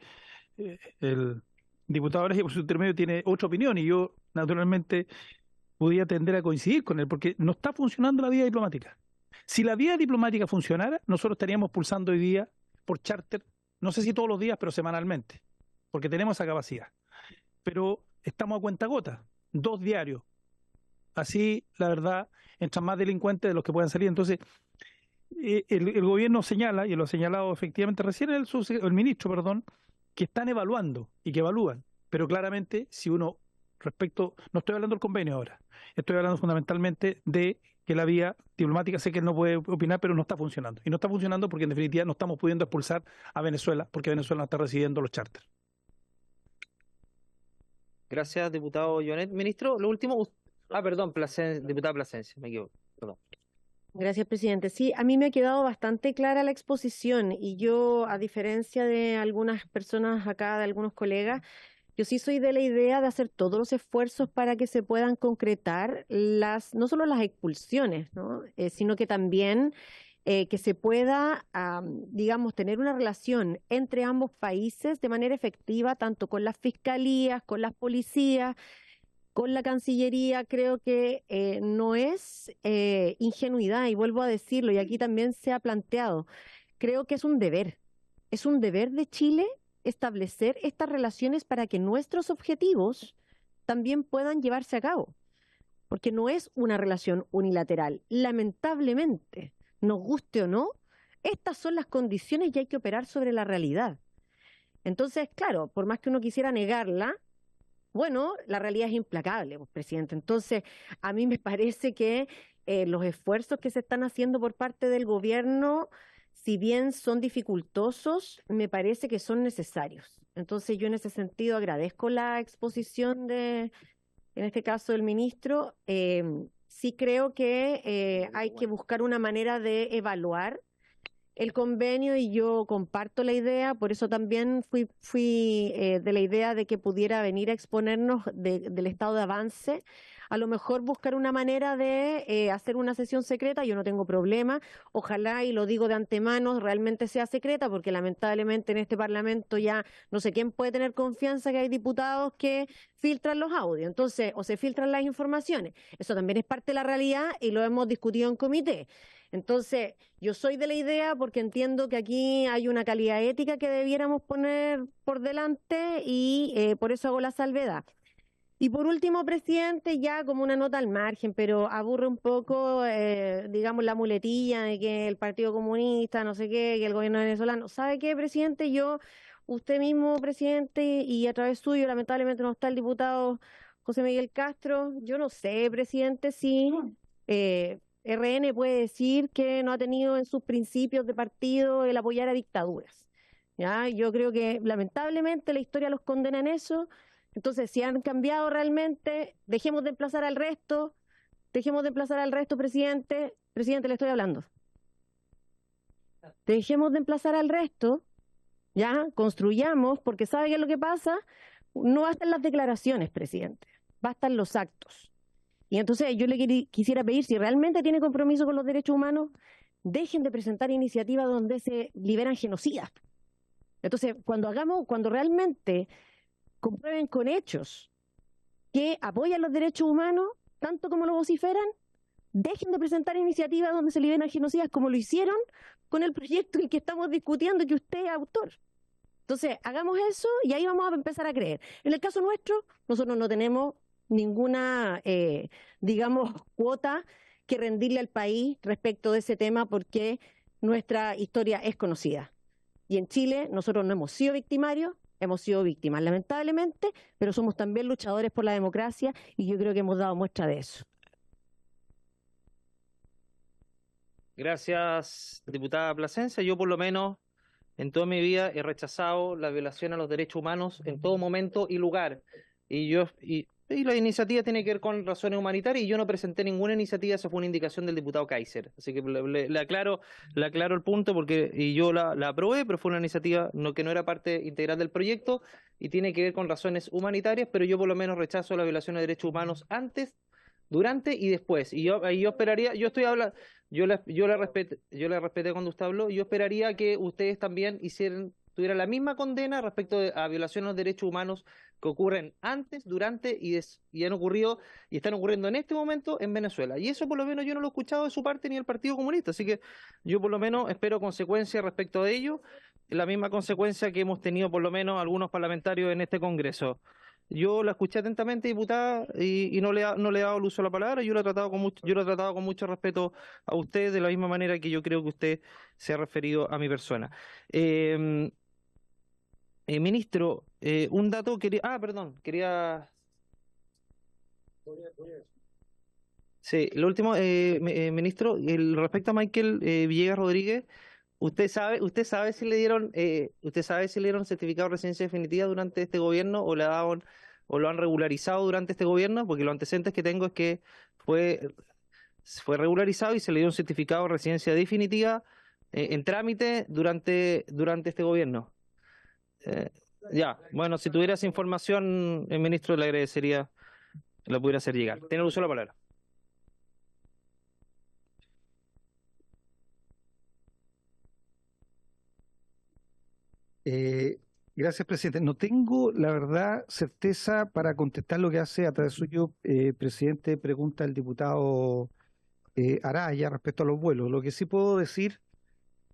el diputado Araya, por su intermedio, tiene otra opinión y yo, naturalmente, podía tender a coincidir con él, porque no está funcionando la vía diplomática. Si la vía diplomática funcionara, nosotros estaríamos pulsando hoy día por charter, no sé si todos los días, pero semanalmente, porque tenemos esa capacidad. Pero estamos a cuentagotas, 2 diarios. Así, la verdad, entran más delincuentes de los que puedan salir. Entonces, el gobierno señala, y lo ha señalado efectivamente recién el ministro, perdón, que están evaluando y que evalúan. Pero claramente, si uno no estoy hablando del convenio ahora, estoy hablando fundamentalmente de que la vía diplomática, sé que él no puede opinar, pero no está funcionando. Y no está funcionando porque en definitiva no estamos pudiendo expulsar a Venezuela, porque Venezuela no está recibiendo los charters. Gracias, diputado Jonet. Ministro, lo último. Perdón, diputada Plasencia, me equivoco. Perdón. Gracias, presidente. Sí, a mí me ha quedado bastante clara la exposición y yo, a diferencia de algunas personas acá, de algunos colegas, yo sí soy de la idea de hacer todos los esfuerzos para que se puedan concretar no solo las expulsiones, ¿no? Sino que también que se pueda, digamos, tener una relación entre ambos países de manera efectiva, tanto con las fiscalías, con las policías, con la Cancillería. Creo que no es ingenuidad, y vuelvo a decirlo, y aquí también se ha planteado, creo que es un deber de Chile establecer estas relaciones para que nuestros objetivos también puedan llevarse a cabo, porque no es una relación unilateral. Lamentablemente, nos guste o no, estas son las condiciones y hay que operar sobre la realidad. Entonces, claro, por más que uno quisiera negarla, bueno, la realidad es implacable, pues, presidente. Entonces, a mí me parece que los esfuerzos que se están haciendo por parte del gobierno, si bien son dificultosos, me parece que son necesarios. Entonces, yo en ese sentido agradezco la exposición de, en este caso, del ministro. Sí creo que hay que buscar una manera de evaluar el convenio y yo comparto la idea, por eso también fui de la idea de que pudiera venir a exponernos del estado de avance, a lo mejor buscar una manera de hacer una sesión secreta, yo no tengo problema, ojalá, y lo digo de antemano, realmente sea secreta, porque lamentablemente en este Parlamento ya no sé quién puede tener confianza que hay diputados que filtran los audios, entonces, o se filtran las informaciones, eso también es parte de la realidad y lo hemos discutido en comité. Entonces, yo soy de la idea porque entiendo que aquí hay una calidad ética que debiéramos poner por delante y por eso hago la salvedad. Y por último, presidente, ya como una nota al margen, pero aburre un poco, digamos, la muletilla de que el Partido Comunista, no sé qué, que el gobierno venezolano. ¿Sabe qué, presidente? Usted mismo, presidente, y a través suyo, lamentablemente no está el diputado José Miguel Castro. Yo no sé, presidente, si RN puede decir que no ha tenido en sus principios de partido el apoyar a dictaduras. ¿Ya? Yo creo que lamentablemente la historia los condena en eso. Entonces, si han cambiado realmente, dejemos de emplazar al resto, presidente. Presidente, le estoy hablando. Dejemos de emplazar al resto, ya, construyamos, porque ¿sabe qué es lo que pasa? No bastan las declaraciones, presidente, bastan los actos. Y entonces yo le quisiera pedir, si realmente tiene compromiso con los derechos humanos, dejen de presentar iniciativas donde se liberan genocidas. Entonces, cuando realmente comprueben con hechos que apoyan los derechos humanos, tanto como lo vociferan, dejen de presentar iniciativas donde se liberan genocidas como lo hicieron con el proyecto en que estamos discutiendo y que usted es autor. Entonces, hagamos eso y ahí vamos a empezar a creer. En el caso nuestro, nosotros no tenemos ninguna, digamos, cuota que rendirle al país respecto de ese tema porque nuestra historia es conocida. Y en Chile nosotros no hemos sido victimarios, hemos sido víctimas, lamentablemente, pero somos también luchadores por la democracia y yo creo que hemos dado muestra de eso. Gracias, diputada Plasencia. Yo por lo menos en toda mi vida he rechazado la violación a los derechos humanos en todo momento y lugar. Y la iniciativa tiene que ver con razones humanitarias y yo no presenté ninguna iniciativa, eso fue una indicación del diputado Kaiser. Así que le aclaro el punto porque yo la aprobé, pero fue una iniciativa que no era parte integral del proyecto y tiene que ver con razones humanitarias, pero yo por lo menos rechazo la violación de derechos humanos antes, durante y después. Y yo esperaría, yo estoy hablando, yo la respeté cuando usted habló, y yo esperaría que ustedes también tuvieran la misma condena respecto a violaciones de los derechos humanos que ocurren antes, durante y han ocurrido y están ocurriendo en este momento en Venezuela. Y eso por lo menos yo no lo he escuchado de su parte ni del Partido Comunista, así que yo por lo menos espero consecuencias respecto de ello, la misma consecuencia que hemos tenido por lo menos algunos parlamentarios en este Congreso. Yo la escuché atentamente, diputada, y no le he dado el uso a la palabra. Yo lo he tratado con mucho respeto a usted, de la misma manera que yo creo que usted se ha referido a mi persona. Ministro, un dato quería... Sí, lo último, ministro, respecto a Michael Villegas Rodríguez, ¿usted sabe si le dieron certificado de residencia definitiva durante este gobierno o lo han regularizado durante este gobierno? Porque los antecedentes que tengo es que fue regularizado y se le dio un certificado de residencia definitiva en trámite durante este gobierno. Bueno, si tuviera esa información, el ministro, le agradecería que la pudiera hacer llegar. Tiene el uso de la palabra. Gracias, presidente. No tengo, la verdad, certeza para contestar lo que hace a través suyo, presidente, pregunta el diputado Araya respecto a los vuelos. Lo que sí puedo decir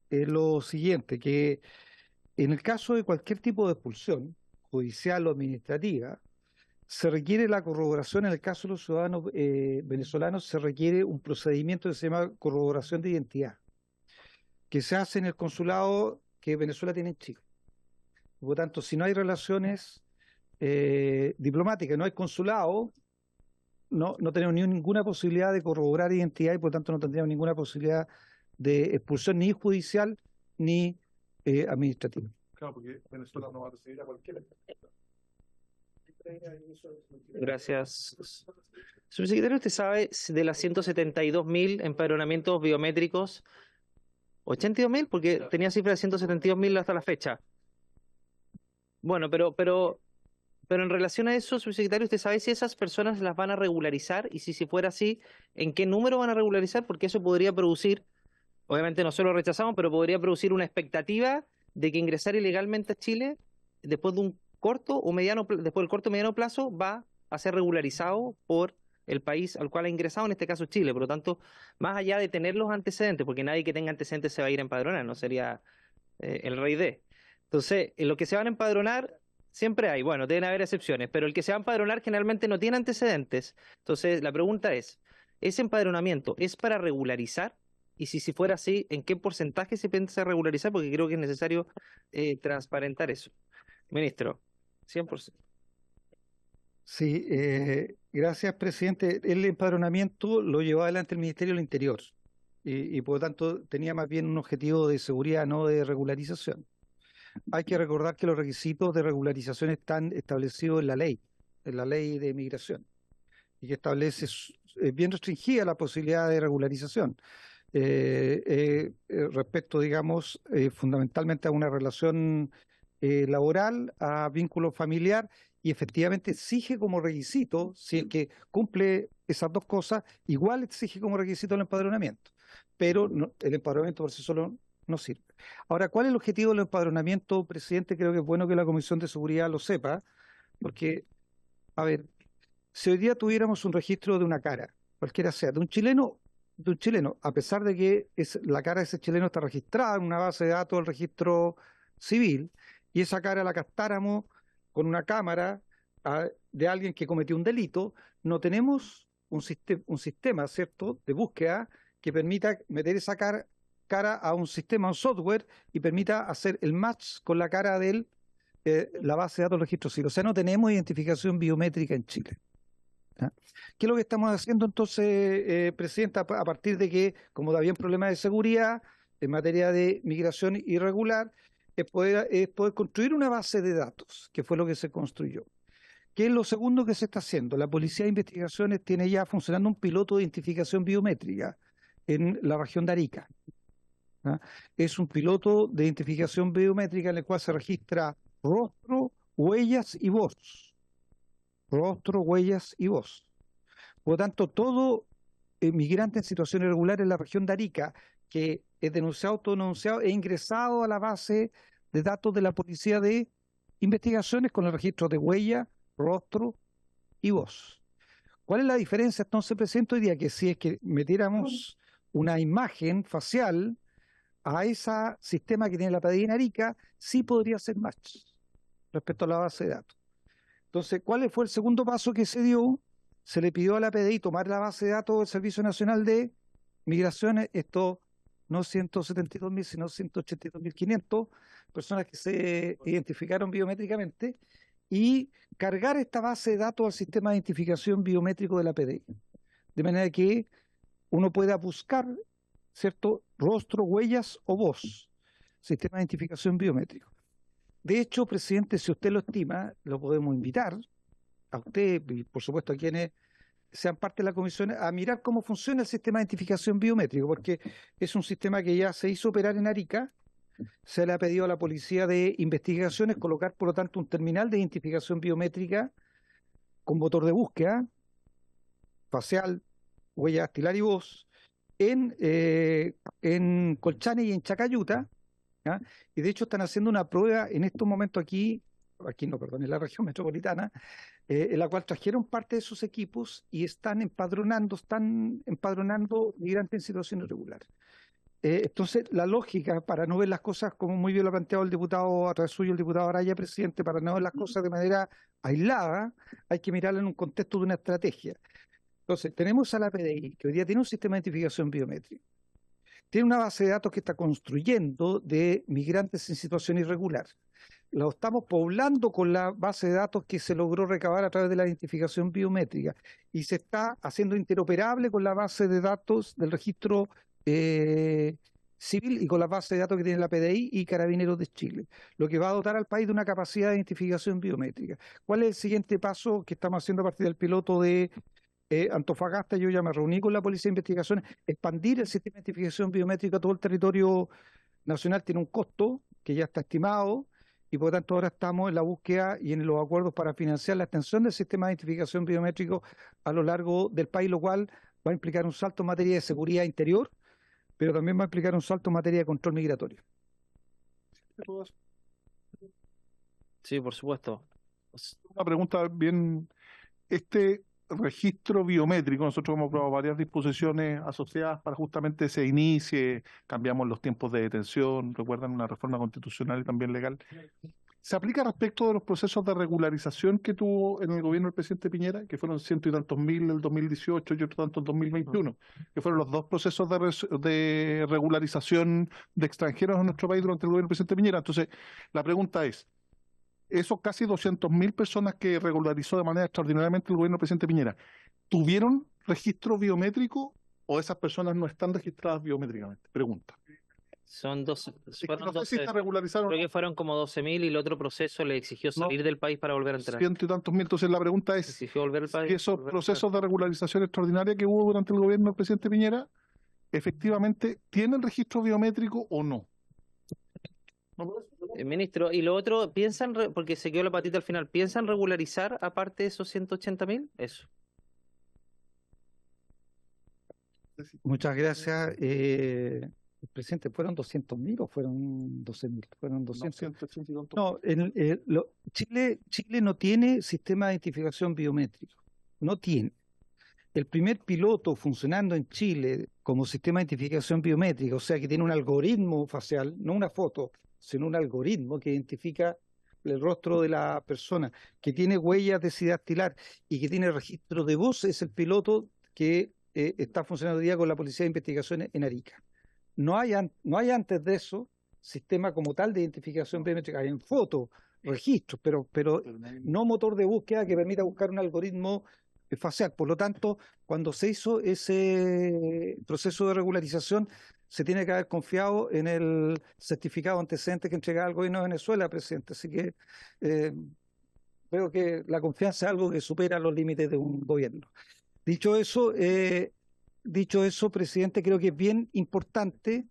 es lo siguiente, que en el caso de cualquier tipo de expulsión, judicial o administrativa, se requiere la corroboración. En el caso de los ciudadanos venezolanos, se requiere un procedimiento que se llama corroboración de identidad, que se hace en el consulado que Venezuela tiene en Chile. Por lo tanto, si no hay relaciones diplomáticas, no hay consulado, no tenemos ninguna posibilidad de corroborar identidad y por lo tanto no tendríamos ninguna posibilidad de expulsión ni judicial ni administrativa. Claro, porque Venezuela no va a recibir a cualquiera. Gracias. Señor secretario, ¿usted sabe si de las 172.000 empadronamientos biométricos, 82.000? Porque tenía cifra de 172.000 hasta la fecha. Bueno, pero en relación a eso, señor secretario, ¿usted sabe si esas personas las van a regularizar? Y si fuera así, ¿en qué número van a regularizar? Porque eso podría producir, obviamente nosotros lo rechazamos, pero podría producir una expectativa de que ingresar ilegalmente a Chile, después de un corto o mediano, después del corto o mediano plazo, va a ser regularizado por el país al cual ha ingresado, en este caso Chile. Por lo tanto, más allá de tener los antecedentes, porque nadie que tenga antecedentes se va a ir a empadronar, no sería el rey de. Entonces, en lo que se van a empadronar, siempre hay, bueno, deben haber excepciones, pero el que se va a empadronar generalmente no tiene antecedentes. Entonces, la pregunta es, ¿ese empadronamiento es para regularizar? Y si fuera así, ¿en qué porcentaje se piensa regularizar? Porque creo que es necesario transparentar eso. Ministro, 100%. Sí, gracias, presidente. El empadronamiento lo llevó adelante el Ministerio del Interior y por lo tanto tenía más bien un objetivo de seguridad, no de regularización. Hay que recordar que los requisitos de regularización están establecidos en la ley de migración, y que establece bien restringida la posibilidad de regularización respecto, digamos, fundamentalmente a una relación laboral, a vínculo familiar, y efectivamente exige como requisito, si es que cumple esas dos cosas, igual exige como requisito el empadronamiento, pero el empadronamiento por sí solo no sirve. Ahora, ¿cuál es el objetivo del empadronamiento, presidente? Creo que es bueno que la Comisión de Seguridad lo sepa, porque, a ver, si hoy día tuviéramos un registro de una cara, cualquiera sea, de un chileno, a pesar de que la cara de ese chileno está registrada en una base de datos del registro civil, y esa cara la captáramos con una cámara de alguien que cometió un delito, no tenemos un sistema, ¿cierto?, de búsqueda que permita meter esa cara a un sistema, un software, y permita hacer el match con la cara de la base de datos del registro civil. O sea, no tenemos identificación biométrica en Chile. ¿Ah? ¿Qué es lo que estamos haciendo entonces, Presidenta, a partir de que, como había un problema de seguridad en materia de migración irregular, es poder construir una base de datos, que fue lo que se construyó? ¿Qué es lo segundo que se está haciendo? La Policía de Investigaciones tiene ya funcionando un piloto de identificación biométrica en la región de Arica. ¿Ah? Es un piloto de identificación biométrica en el cual se registra rostro, huellas y voz. Rostro, huellas y voz. Por lo tanto, todo migrante en situación irregular en la región de Arica que es denunciado, autodenunciado e ingresado a la base de datos de la Policía de Investigaciones con el registro de huella, rostro y voz. ¿Cuál es la diferencia entonces, presidente, hoy día? Que si es que metiéramos una imagen facial a ese sistema que tiene la PDI en Arica, sí podría ser match respecto a la base de datos. Entonces, ¿cuál fue el segundo paso que se dio? Se le pidió a la PDI tomar la base de datos del Servicio Nacional de Migraciones, esto no 172.000, sino 182.500 personas que se identificaron biométricamente, y cargar esta base de datos al sistema de identificación biométrico de la PDI. De manera que uno pueda buscar, ¿cierto?, rostro, huellas o voz, sistema de identificación biométrico. De hecho, presidente, si usted lo estima, lo podemos invitar a usted y por supuesto a quienes sean parte de la comisión a mirar cómo funciona el sistema de identificación biométrico, porque es un sistema que ya se hizo operar en Arica. Se le ha pedido a la Policía de Investigaciones colocar, por lo tanto, un terminal de identificación biométrica con motor de búsqueda, facial, huella dactilar y voz, en Colchane y en Chacayuta, ¿ya? Y de hecho están haciendo una prueba en estos momentos en la región metropolitana, en la cual trajeron parte de sus equipos y están empadronando migrantes en situación irregular. Entonces, la lógica, para no ver las cosas como muy bien lo ha planteado el diputado, a través suyo, el diputado Araya, presidente, para no ver las cosas de manera aislada, hay que mirarla en un contexto de una estrategia. Entonces, tenemos a la PDI, que hoy día tiene un sistema de identificación biométrica. Tiene una base de datos que está construyendo de migrantes en situación irregular. Lo estamos poblando con la base de datos que se logró recabar a través de la identificación biométrica y se está haciendo interoperable con la base de datos del registro civil y con la base de datos que tiene la PDI y Carabineros de Chile, lo que va a dotar al país de una capacidad de identificación biométrica. ¿Cuál es el siguiente paso que estamos haciendo a partir del piloto de Antofagasta? Yo ya me reuní con la Policía de Investigaciones, expandir el sistema de identificación biométrica a todo el territorio nacional tiene un costo que ya está estimado y por lo tanto ahora estamos en la búsqueda y en los acuerdos para financiar la extensión del sistema de identificación biométrico a lo largo del país, lo cual va a implicar un salto en materia de seguridad interior, pero también va a implicar un salto en materia de control migratorio. Sí, por supuesto. Una pregunta bien, este registro biométrico, nosotros hemos aprobado varias disposiciones asociadas para justamente se inicie, cambiamos los tiempos de detención, recuerdan una reforma constitucional y también legal. ¿Se aplica respecto de los procesos de regularización que tuvo en el gobierno del presidente Piñera, que fueron ciento y tantos mil en el 2018 y otro tanto en 2021, que fueron los dos procesos de regularización de extranjeros en nuestro país durante el gobierno del presidente Piñera? Entonces, la pregunta es, esos casi 200.000 personas que regularizó de manera extraordinariamente el gobierno del presidente Piñera, ¿tuvieron registro biométrico o esas personas no están registradas biométricamente? Pregunta. Son 12, fueron No sé si 12, se regularizaron. creo que fueron como 12.000 y el otro proceso le exigió salir del país para volver a entrar. Ciento y tantos mil. Entonces la pregunta es, Exigió volver al país. si esos procesos de regularización extraordinaria que hubo durante el gobierno del presidente Piñera, efectivamente, ¿tienen registro biométrico o no? Ministro, y lo otro, porque se quedó la patita al final, ¿piensan regularizar aparte de esos 180.000? Eso. Muchas gracias. Presidente, ¿fueron 200.000 o fueron 12.000? Fueron 200. No, Chile no tiene sistema de identificación biométrico. No tiene. El primer piloto funcionando en Chile como sistema de identificación biométrica, o sea que tiene un algoritmo facial, no una foto, sino un algoritmo que identifica el rostro de la persona, que tiene huellas dactilar y que tiene registro de voz, es el piloto que está funcionando hoy día con la Policía de Investigaciones en Arica. No hay antes de eso sistema como tal de identificación biométrica. Hay en foto, registros, pero no motor de búsqueda que permita buscar un algoritmo facial. Por lo tanto, cuando se hizo ese proceso de regularización, se tiene que haber confiado en el certificado antecedente que entregaba el gobierno de Venezuela, presidente. Así que creo que la confianza es algo que supera los límites de un gobierno. Dicho eso, presidente, creo que es bien importante,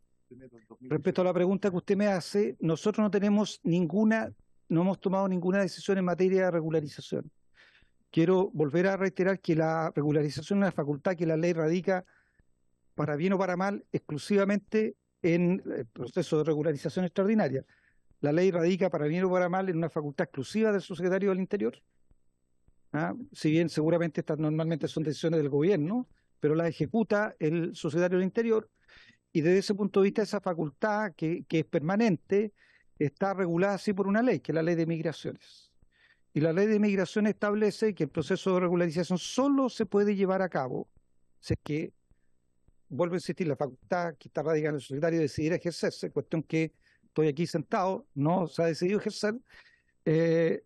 respecto a la pregunta que usted me hace, nosotros no hemos tomado ninguna decisión en materia de regularización. Quiero volver a reiterar que la regularización es una facultad que la ley radica, para bien o para mal, exclusivamente en el proceso de regularización extraordinaria. La ley radica, para bien o para mal, en una facultad exclusiva del subsecretario del Interior. Si bien seguramente estas normalmente son decisiones del gobierno, pero la ejecuta el subsecretario del Interior, y desde ese punto de vista esa facultad que es permanente está regulada así por una ley, que es la Ley de Migraciones. Y la Ley de Migración establece que el proceso de regularización solo se puede llevar a cabo si es que, vuelvo a insistir, la facultad que está radicada en el subsecretario decidirá ejercerse, cuestión que estoy aquí sentado, no se ha decidido ejercer.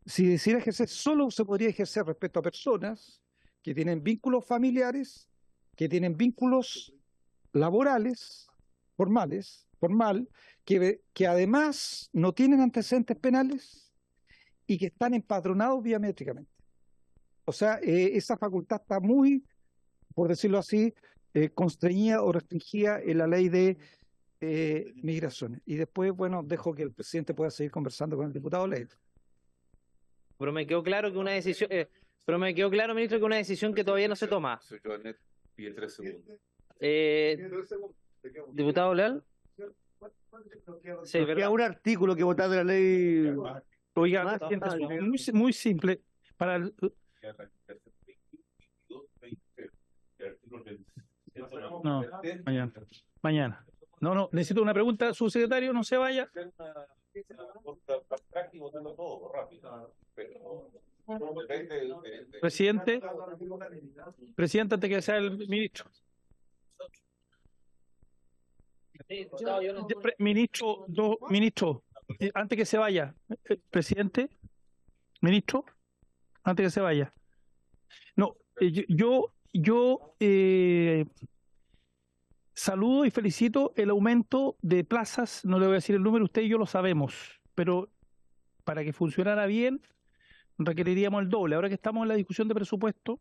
Si decidiera ejercer, solo se podría ejercer respecto a personas que tienen vínculos familiares, que tienen vínculos laborales, formal, que además no tienen antecedentes penales y que están empadronados biométricamente. O sea, esa facultad está muy, por decirlo así, constreñida o restringida en la ley de migraciones. Y después, bueno, dejo que el presidente pueda seguir conversando con el diputado Leite. Pero me quedó claro que una decisión, ministro, que una decisión que todavía no se toma. Pide 3 segundos. Diputado Leal. Sí, queda un artículo que votar de la ley. Oiga, muy simple. No, mañana. No, necesito una pregunta, subsecretario, no se vaya. Presidente, antes que sea el ministro. Ministro, antes que se vaya, presidente, ministro, antes que se vaya. No, yo saludo y felicito el aumento de plazas, no le voy a decir el número, usted y yo lo sabemos, pero para que funcionara bien requeriríamos el doble. Ahora que estamos en la discusión de presupuesto,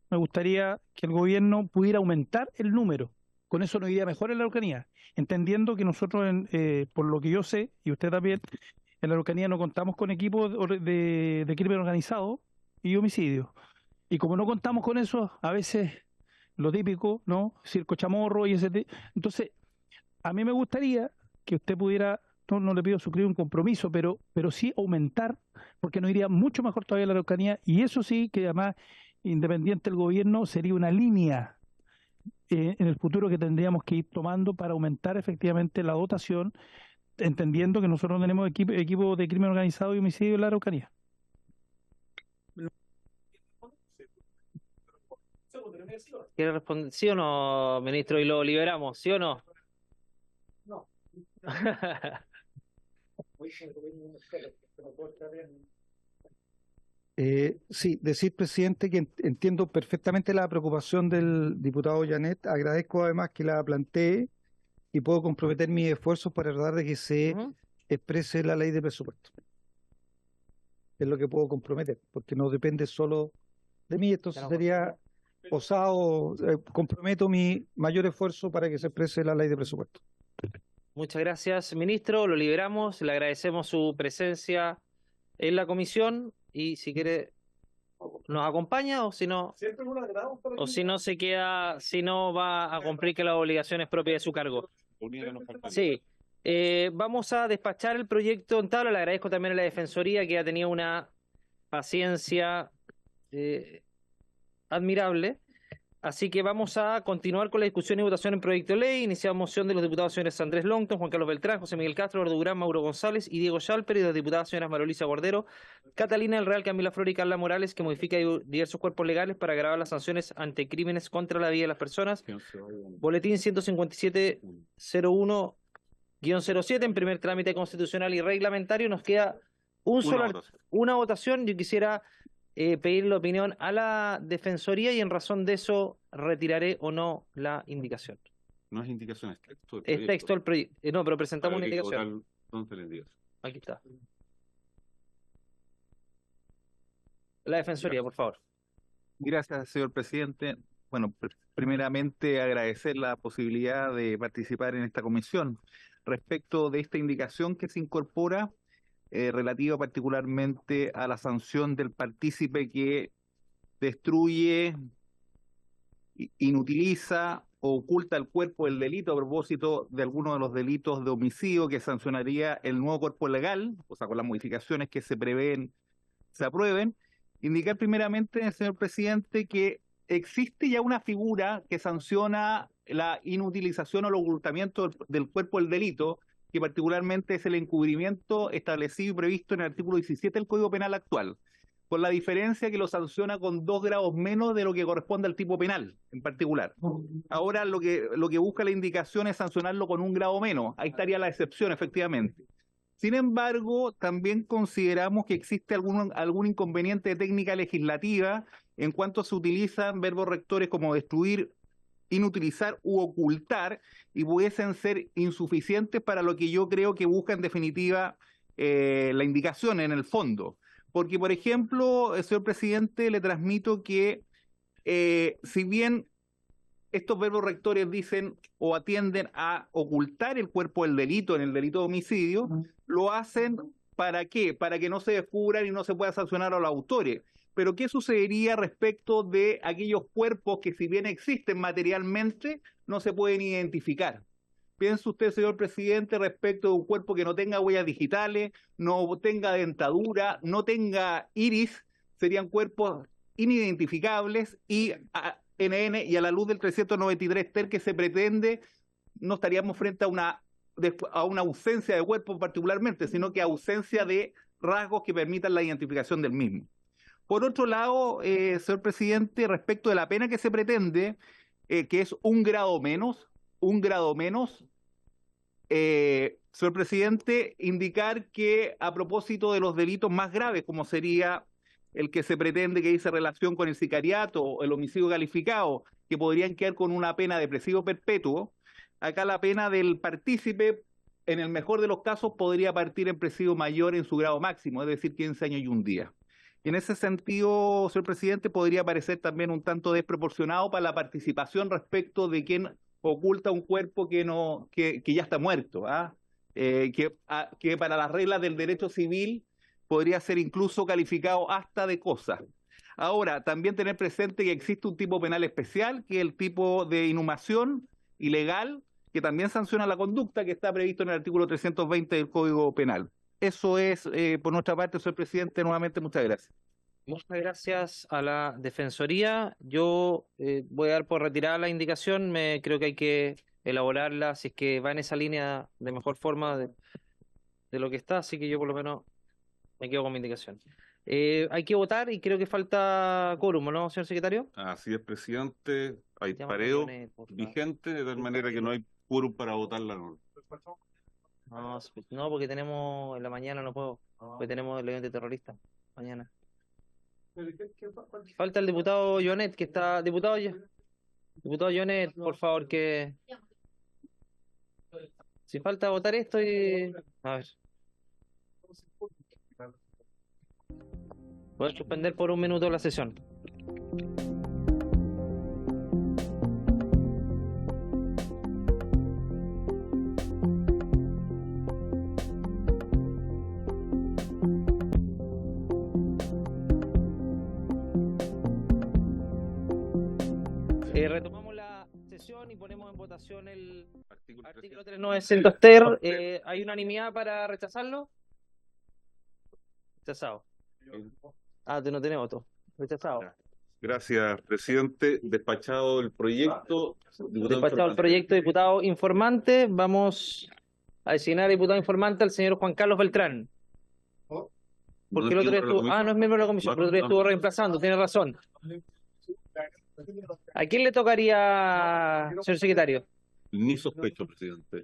me gustaría que el gobierno pudiera aumentar el número. Con eso nos iría mejor en la Araucanía, entendiendo que nosotros, por lo que yo sé, y usted también, en la Araucanía no contamos con equipos de crimen organizado y homicidio. Y como no contamos con eso, a veces lo típico, ¿no? Circo chamorro y ese. Entonces, a mí me gustaría que usted pudiera, no le pido suscribir un compromiso, pero sí aumentar, porque nos iría mucho mejor todavía la Araucanía, y eso sí, que además, independiente del gobierno, sería una línea en el futuro que tendríamos que ir tomando para aumentar efectivamente la dotación, entendiendo que nosotros tenemos equipo de crimen organizado y homicidio en la Araucanía. ¿Quiere responder sí o no, ministro? Y lo liberamos, ¿sí o no? No. Sí, decir, presidente, que entiendo perfectamente la preocupación del diputado Janet. Agradezco además que la plantee y puedo comprometer mis esfuerzos para tratar de que se exprese la ley de presupuesto. Es lo que puedo comprometer, porque no depende solo de mí. Entonces sería osado, comprometo mi mayor esfuerzo para que se exprese la ley de presupuesto. Muchas gracias, ministro. Lo liberamos, le agradecemos su presencia en la comisión y si quiere nos acompaña o si no se queda, si no va a cumplir con las obligaciones propias de su cargo. Sí. Vamos a despachar el proyecto en tabla. Le agradezco también a la Defensoría, que ha tenido una paciencia admirable. Así que vamos a continuar con la discusión y votación en proyecto de ley. Iniciamos moción de los diputados señores Andrés Longton, Juan Carlos Beltrán, José Miguel Castro, Eduardo Durán, Mauro González y Diego Schalper, y de las diputadas señoras Marolisa Cordero, Catalina del Real, Camila Flor y Carla Morales, que modifica diversos cuerpos legales para agravar las sanciones ante crímenes contra la vida de las personas. Boletín 157-01-07, en primer trámite constitucional y reglamentario. Nos queda una votación. Yo quisiera pedir la opinión a la Defensoría y en razón de eso retiraré o no la indicación. No es indicación, es texto. Es texto del proyecto. No, pero presentamos una indicación. Aquí está. La Defensoría, por favor. Gracias, señor presidente. Bueno, primeramente agradecer la posibilidad de participar en esta comisión. Respecto de esta indicación que se incorpora, relativa particularmente a la sanción del partícipe que destruye, inutiliza o oculta el cuerpo del delito a propósito de alguno de los delitos de homicidio, que sancionaría el nuevo cuerpo legal, o sea, con las modificaciones que se prevén, se aprueben. Indicar primeramente, señor presidente, que existe ya una figura que sanciona la inutilización o el ocultamiento del cuerpo del delito, que particularmente es el encubrimiento establecido y previsto en el artículo 17 del Código Penal actual, con la diferencia que lo sanciona con 2 grados menos de lo que corresponde al tipo penal en particular. Ahora lo que busca la indicación es sancionarlo con 1 grado menos. Ahí estaría la excepción, efectivamente. Sin embargo, también consideramos que existe algún inconveniente de técnica legislativa en cuanto se utilizan verbos rectores como destruir, inutilizar u ocultar, y pudiesen ser insuficientes para lo que yo creo que busca en definitiva la indicación en el fondo. Porque, por ejemplo, señor presidente, le transmito que si bien estos verbos rectores dicen o atienden a ocultar el cuerpo del delito en el delito de homicidio, lo hacen ¿para qué? Para que no se descubran y no se pueda sancionar a los autores. Pero ¿qué sucedería respecto de aquellos cuerpos que, si bien existen materialmente, no se pueden identificar? Piense usted, señor presidente, respecto de un cuerpo que no tenga huellas digitales, no tenga dentadura, no tenga iris, serían cuerpos inidentificables y a NN y a la luz del 393 ter que se pretende no estaríamos frente a una ausencia de cuerpo particularmente, sino que ausencia de rasgos que permitan la identificación del mismo. Por otro lado, señor presidente, respecto de la pena que se pretende, que es un grado menos, señor presidente, indicar que a propósito de los delitos más graves, como sería el que se pretende que dice relación con el sicariato o el homicidio calificado, que podrían quedar con una pena de presidio perpetuo, acá la pena del partícipe, en el mejor de los casos, podría partir en presidio mayor en su grado máximo, es decir, 15 años y un día. Y en ese sentido, señor presidente, podría parecer también un tanto desproporcionado para la participación respecto de quien oculta un cuerpo que ya está muerto, que para las reglas del derecho civil podría ser incluso calificado hasta de cosa. Ahora, también tener presente que existe un tipo penal especial, que es el tipo de inhumación ilegal, que también sanciona la conducta, que está previsto en el artículo 320 del Código Penal. Eso es, por nuestra parte, señor presidente, nuevamente muchas gracias. Muchas gracias a la Defensoría. Yo voy a dar por retirada la indicación. Creo que hay que elaborarla, si es que va en esa línea de mejor forma de lo que está, así que yo por lo menos me quedo con mi indicación. Hay que votar y creo que falta quórum, ¿no, señor secretario? Así es, presidente. Hay Llama a pareo Leonel, por favor. vigente, de tal manera que no hay quórum para votar la norma. No, porque tenemos en la mañana, no puedo, porque tenemos el evento terrorista mañana. Falta el diputado Jonet, que está... Diputado Jonet, por favor, que... Si falta votar esto y... A ver. Voy a suspender por un minuto la sesión. Retomamos la sesión y ponemos en votación el artículo 3900 ter. ¿Hay unanimidad para rechazarlo? Rechazado. Tú no tienes voto. Rechazado. Gracias, presidente. Despachado el proyecto. Despachado el proyecto, diputado informante. Vamos a designar diputado informante al señor Juan Carlos Beltrán. Porque el otro día estuvo... no es miembro de la comisión, pero el otro día estuvo reemplazando, tiene razón. ¿A quién le tocaría, señor secretario? Ni sospecho, presidente.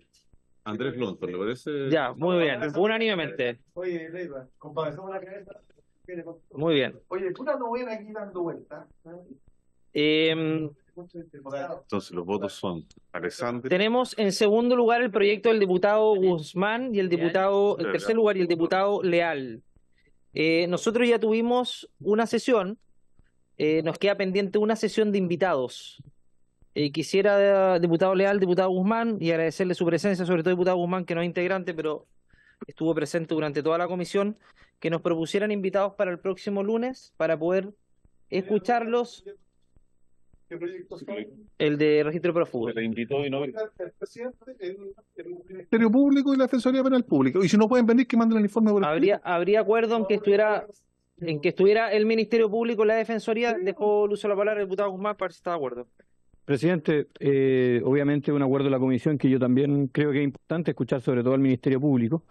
Andrés Lonto, ¿le parece? Ya, muy bien, unánimemente. Oye, Leiva, compadezcamos la cabeza. Muy bien. Oye, puta, no ven aquí dando vueltas. Entonces los votos son Alessandri. Tenemos en segundo lugar el proyecto del diputado Guzmán y el tercer lugar y el diputado Leal. Nosotros ya tuvimos una sesión. Nos queda pendiente una sesión de invitados. Quisiera, diputado Leal, diputado Guzmán, y agradecerle su presencia, sobre todo diputado Guzmán, que no es integrante, pero estuvo presente durante toda la comisión, que nos propusieran invitados para el próximo lunes para poder escucharlos. ¿Qué proyectos son? El de registro prófugo. Se le invitó y no... El presidente, el Ministerio Público y la Defensoría Penal Pública. Y si no pueden venir, que manden el informe por Habría acuerdo en que estuviera el Ministerio Público y la Defensoría. Dejó el uso de la palabra el diputado Guzmán para ver si está de acuerdo. Presidente, obviamente un acuerdo de la comisión que yo también creo que es importante escuchar, sobre todo al Ministerio Público,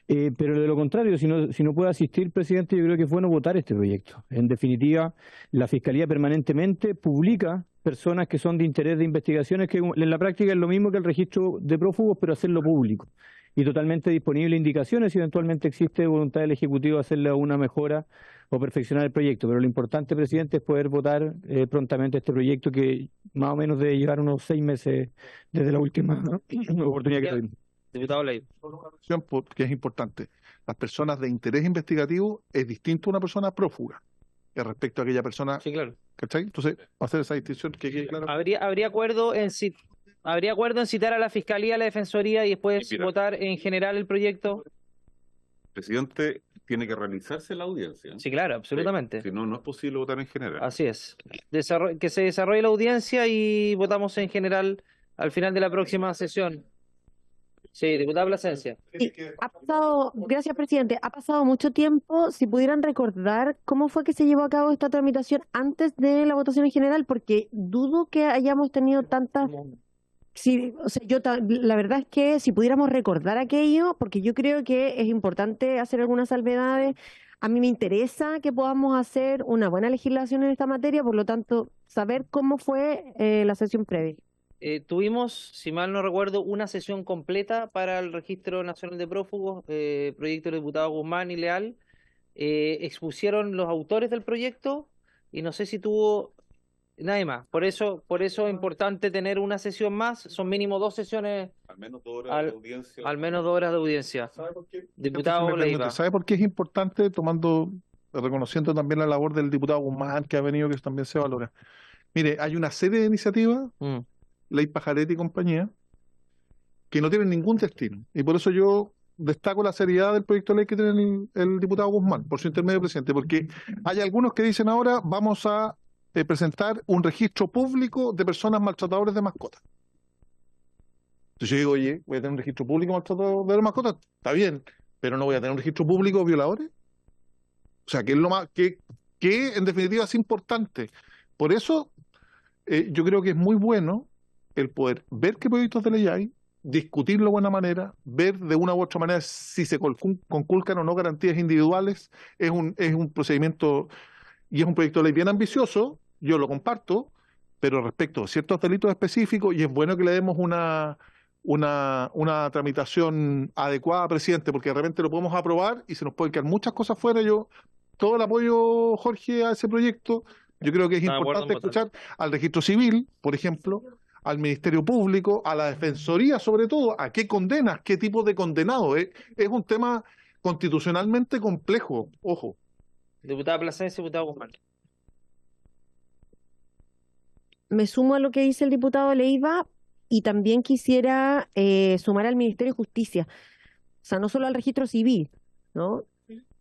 pero de lo contrario, si no puede asistir, presidente, yo creo que es bueno votar este proyecto. En definitiva, la Fiscalía permanentemente publica personas que son de interés de investigaciones, que en la práctica es lo mismo que el registro de prófugos, pero hacerlo público. Y totalmente disponible indicaciones si eventualmente existe voluntad del Ejecutivo de hacerle una mejora o perfeccionar el proyecto. Pero lo importante, presidente, es poder votar prontamente este proyecto, que más o menos debe llevar unos 6 meses desde la última oportunidad que tuvimos. Diputado Ley. Porque es importante. Las personas de interés investigativo es distinto a una persona prófuga respecto a aquella persona. Sí, claro. ¿Cachai? Entonces, hacer esa distinción que quede claro. ¿Habría acuerdo en citar a la Fiscalía, a la Defensoría y después votar en general el proyecto? Presidente, tiene que realizarse la audiencia. Sí, claro, absolutamente. Si no, no es posible votar en general. Así es. Que se desarrolle la audiencia y votamos en general al final de la próxima sesión. Sí, diputada Plasencia. Sí, gracias, presidente. Ha pasado mucho tiempo. Si pudieran recordar cómo fue que se llevó a cabo esta tramitación antes de la votación en general, porque dudo que hayamos tenido tantas Sí, o sea, la verdad es que si pudiéramos recordar aquello, porque yo creo que es importante hacer algunas salvedades. A mí me interesa que podamos hacer una buena legislación en esta materia, por lo tanto, saber cómo fue la sesión previa. Tuvimos, si mal no recuerdo, una sesión completa para el Registro Nacional de Prófugos, proyecto del diputado Guzmán y Leal. Expusieron los autores del proyecto y no sé si tuvo nadie más. Por eso es importante tener una sesión más. Son mínimo 2 sesiones. Al menos 2 horas de audiencia. Al menos 2 horas de audiencia. ¿Sabe por qué? Diputado Leiva. ¿Sabe por qué es importante, reconociendo también la labor del diputado Guzmán que ha venido, que también se valora? Mire, hay una serie de iniciativas, Ley Pajarete y compañía, que no tienen ningún destino. Y por eso yo destaco la seriedad del proyecto de ley que tiene el diputado Guzmán, por su intermedio, presidente, porque hay algunos que dicen ahora vamos a presentar un registro público de personas maltratadoras de mascotas. Entonces yo digo, oye, voy a tener un registro público maltratador de mascotas, está bien, pero no voy a tener un registro público de violadores. O sea, que es lo más, que en definitiva es importante. Por eso yo creo que es muy bueno el poder ver qué proyectos de ley hay, discutirlo de buena manera, ver de una u otra manera si se conculcan o no garantías individuales. Es un procedimiento y es un proyecto de ley bien ambicioso, yo lo comparto, pero respecto a ciertos delitos específicos, y es bueno que le demos una tramitación adecuada, presidente, porque de repente lo podemos aprobar y se nos pueden quedar muchas cosas fuera. Yo todo el apoyo, Jorge, a ese proyecto. Yo creo que es importante escuchar al registro civil, por ejemplo, al Ministerio Público, a la Defensoría sobre todo, a qué condenas, qué tipo de condenado. Es un tema constitucionalmente complejo, ojo. Diputada Plasencia, diputado Guzmán. Me sumo a lo que dice el diputado Leiva y también quisiera sumar al Ministerio de Justicia, o sea, no solo al registro civil, ¿no?,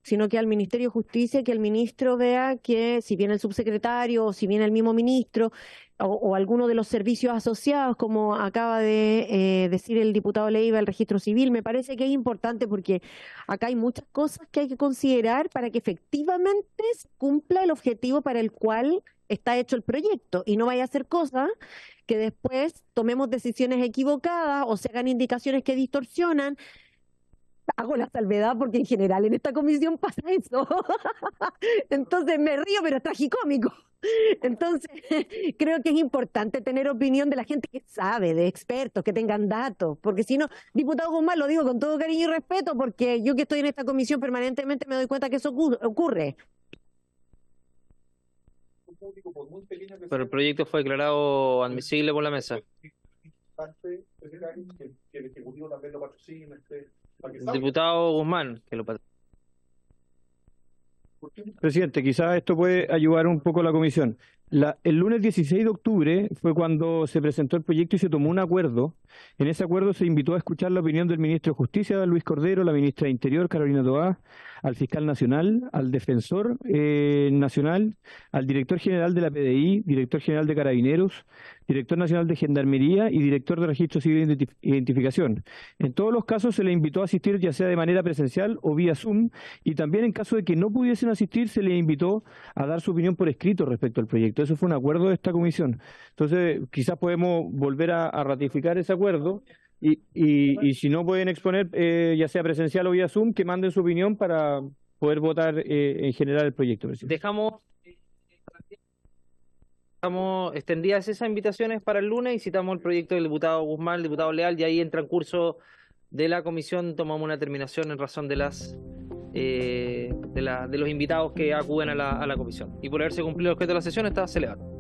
sino que al Ministerio de Justicia, que el ministro vea que si viene el subsecretario o si viene el mismo ministro o alguno de los servicios asociados, como acaba de decir el diputado Leiva, el registro civil, me parece que es importante porque acá hay muchas cosas que hay que considerar para que efectivamente se cumpla el objetivo para el cual está hecho el proyecto y no vaya a ser cosa que después tomemos decisiones equivocadas o se hagan indicaciones que distorsionan. Hago la salvedad porque en general en esta comisión pasa eso. Entonces me río, pero es tragicómico. Entonces creo que es importante tener opinión de la gente que sabe, de expertos, que tengan datos, porque si no, diputado Guzmán, lo digo con todo cariño y respeto, porque yo que estoy en esta comisión permanentemente me doy cuenta que eso ocurre. Pero el proyecto fue declarado admisible por la mesa. Que el Ejecutivo también lo patrocina. El diputado Guzmán, que lo patrocina. Presidente, quizás esto puede ayudar un poco a la comisión. El lunes 16 de octubre fue cuando se presentó el proyecto y se tomó un acuerdo. En ese acuerdo se invitó a escuchar la opinión del ministro de Justicia, Luis Cordero, la ministra de Interior, Carolina Toá, al fiscal nacional, al defensor nacional, al director general de la PDI, director general de Carabineros, director nacional de Gendarmería y director de Registro Civil de Identificación. En todos los casos se le invitó a asistir ya sea de manera presencial o vía Zoom, y también en caso de que no pudiesen asistir se le invitó a dar su opinión por escrito respecto al proyecto. Eso fue un acuerdo de esta comisión. Entonces quizás podemos volver a ratificar ese acuerdo y si no pueden exponer ya sea presencial o vía Zoom, que manden su opinión para poder votar en general el proyecto, presidente. Dejamos extendidas esas invitaciones para el lunes y citamos el proyecto del diputado Guzmán, el diputado Leal, y ahí entra en curso de la comisión, tomamos una determinación en razón de de los invitados que acuden a la comisión. Y por haberse cumplido el objeto de la sesión, está celebrado.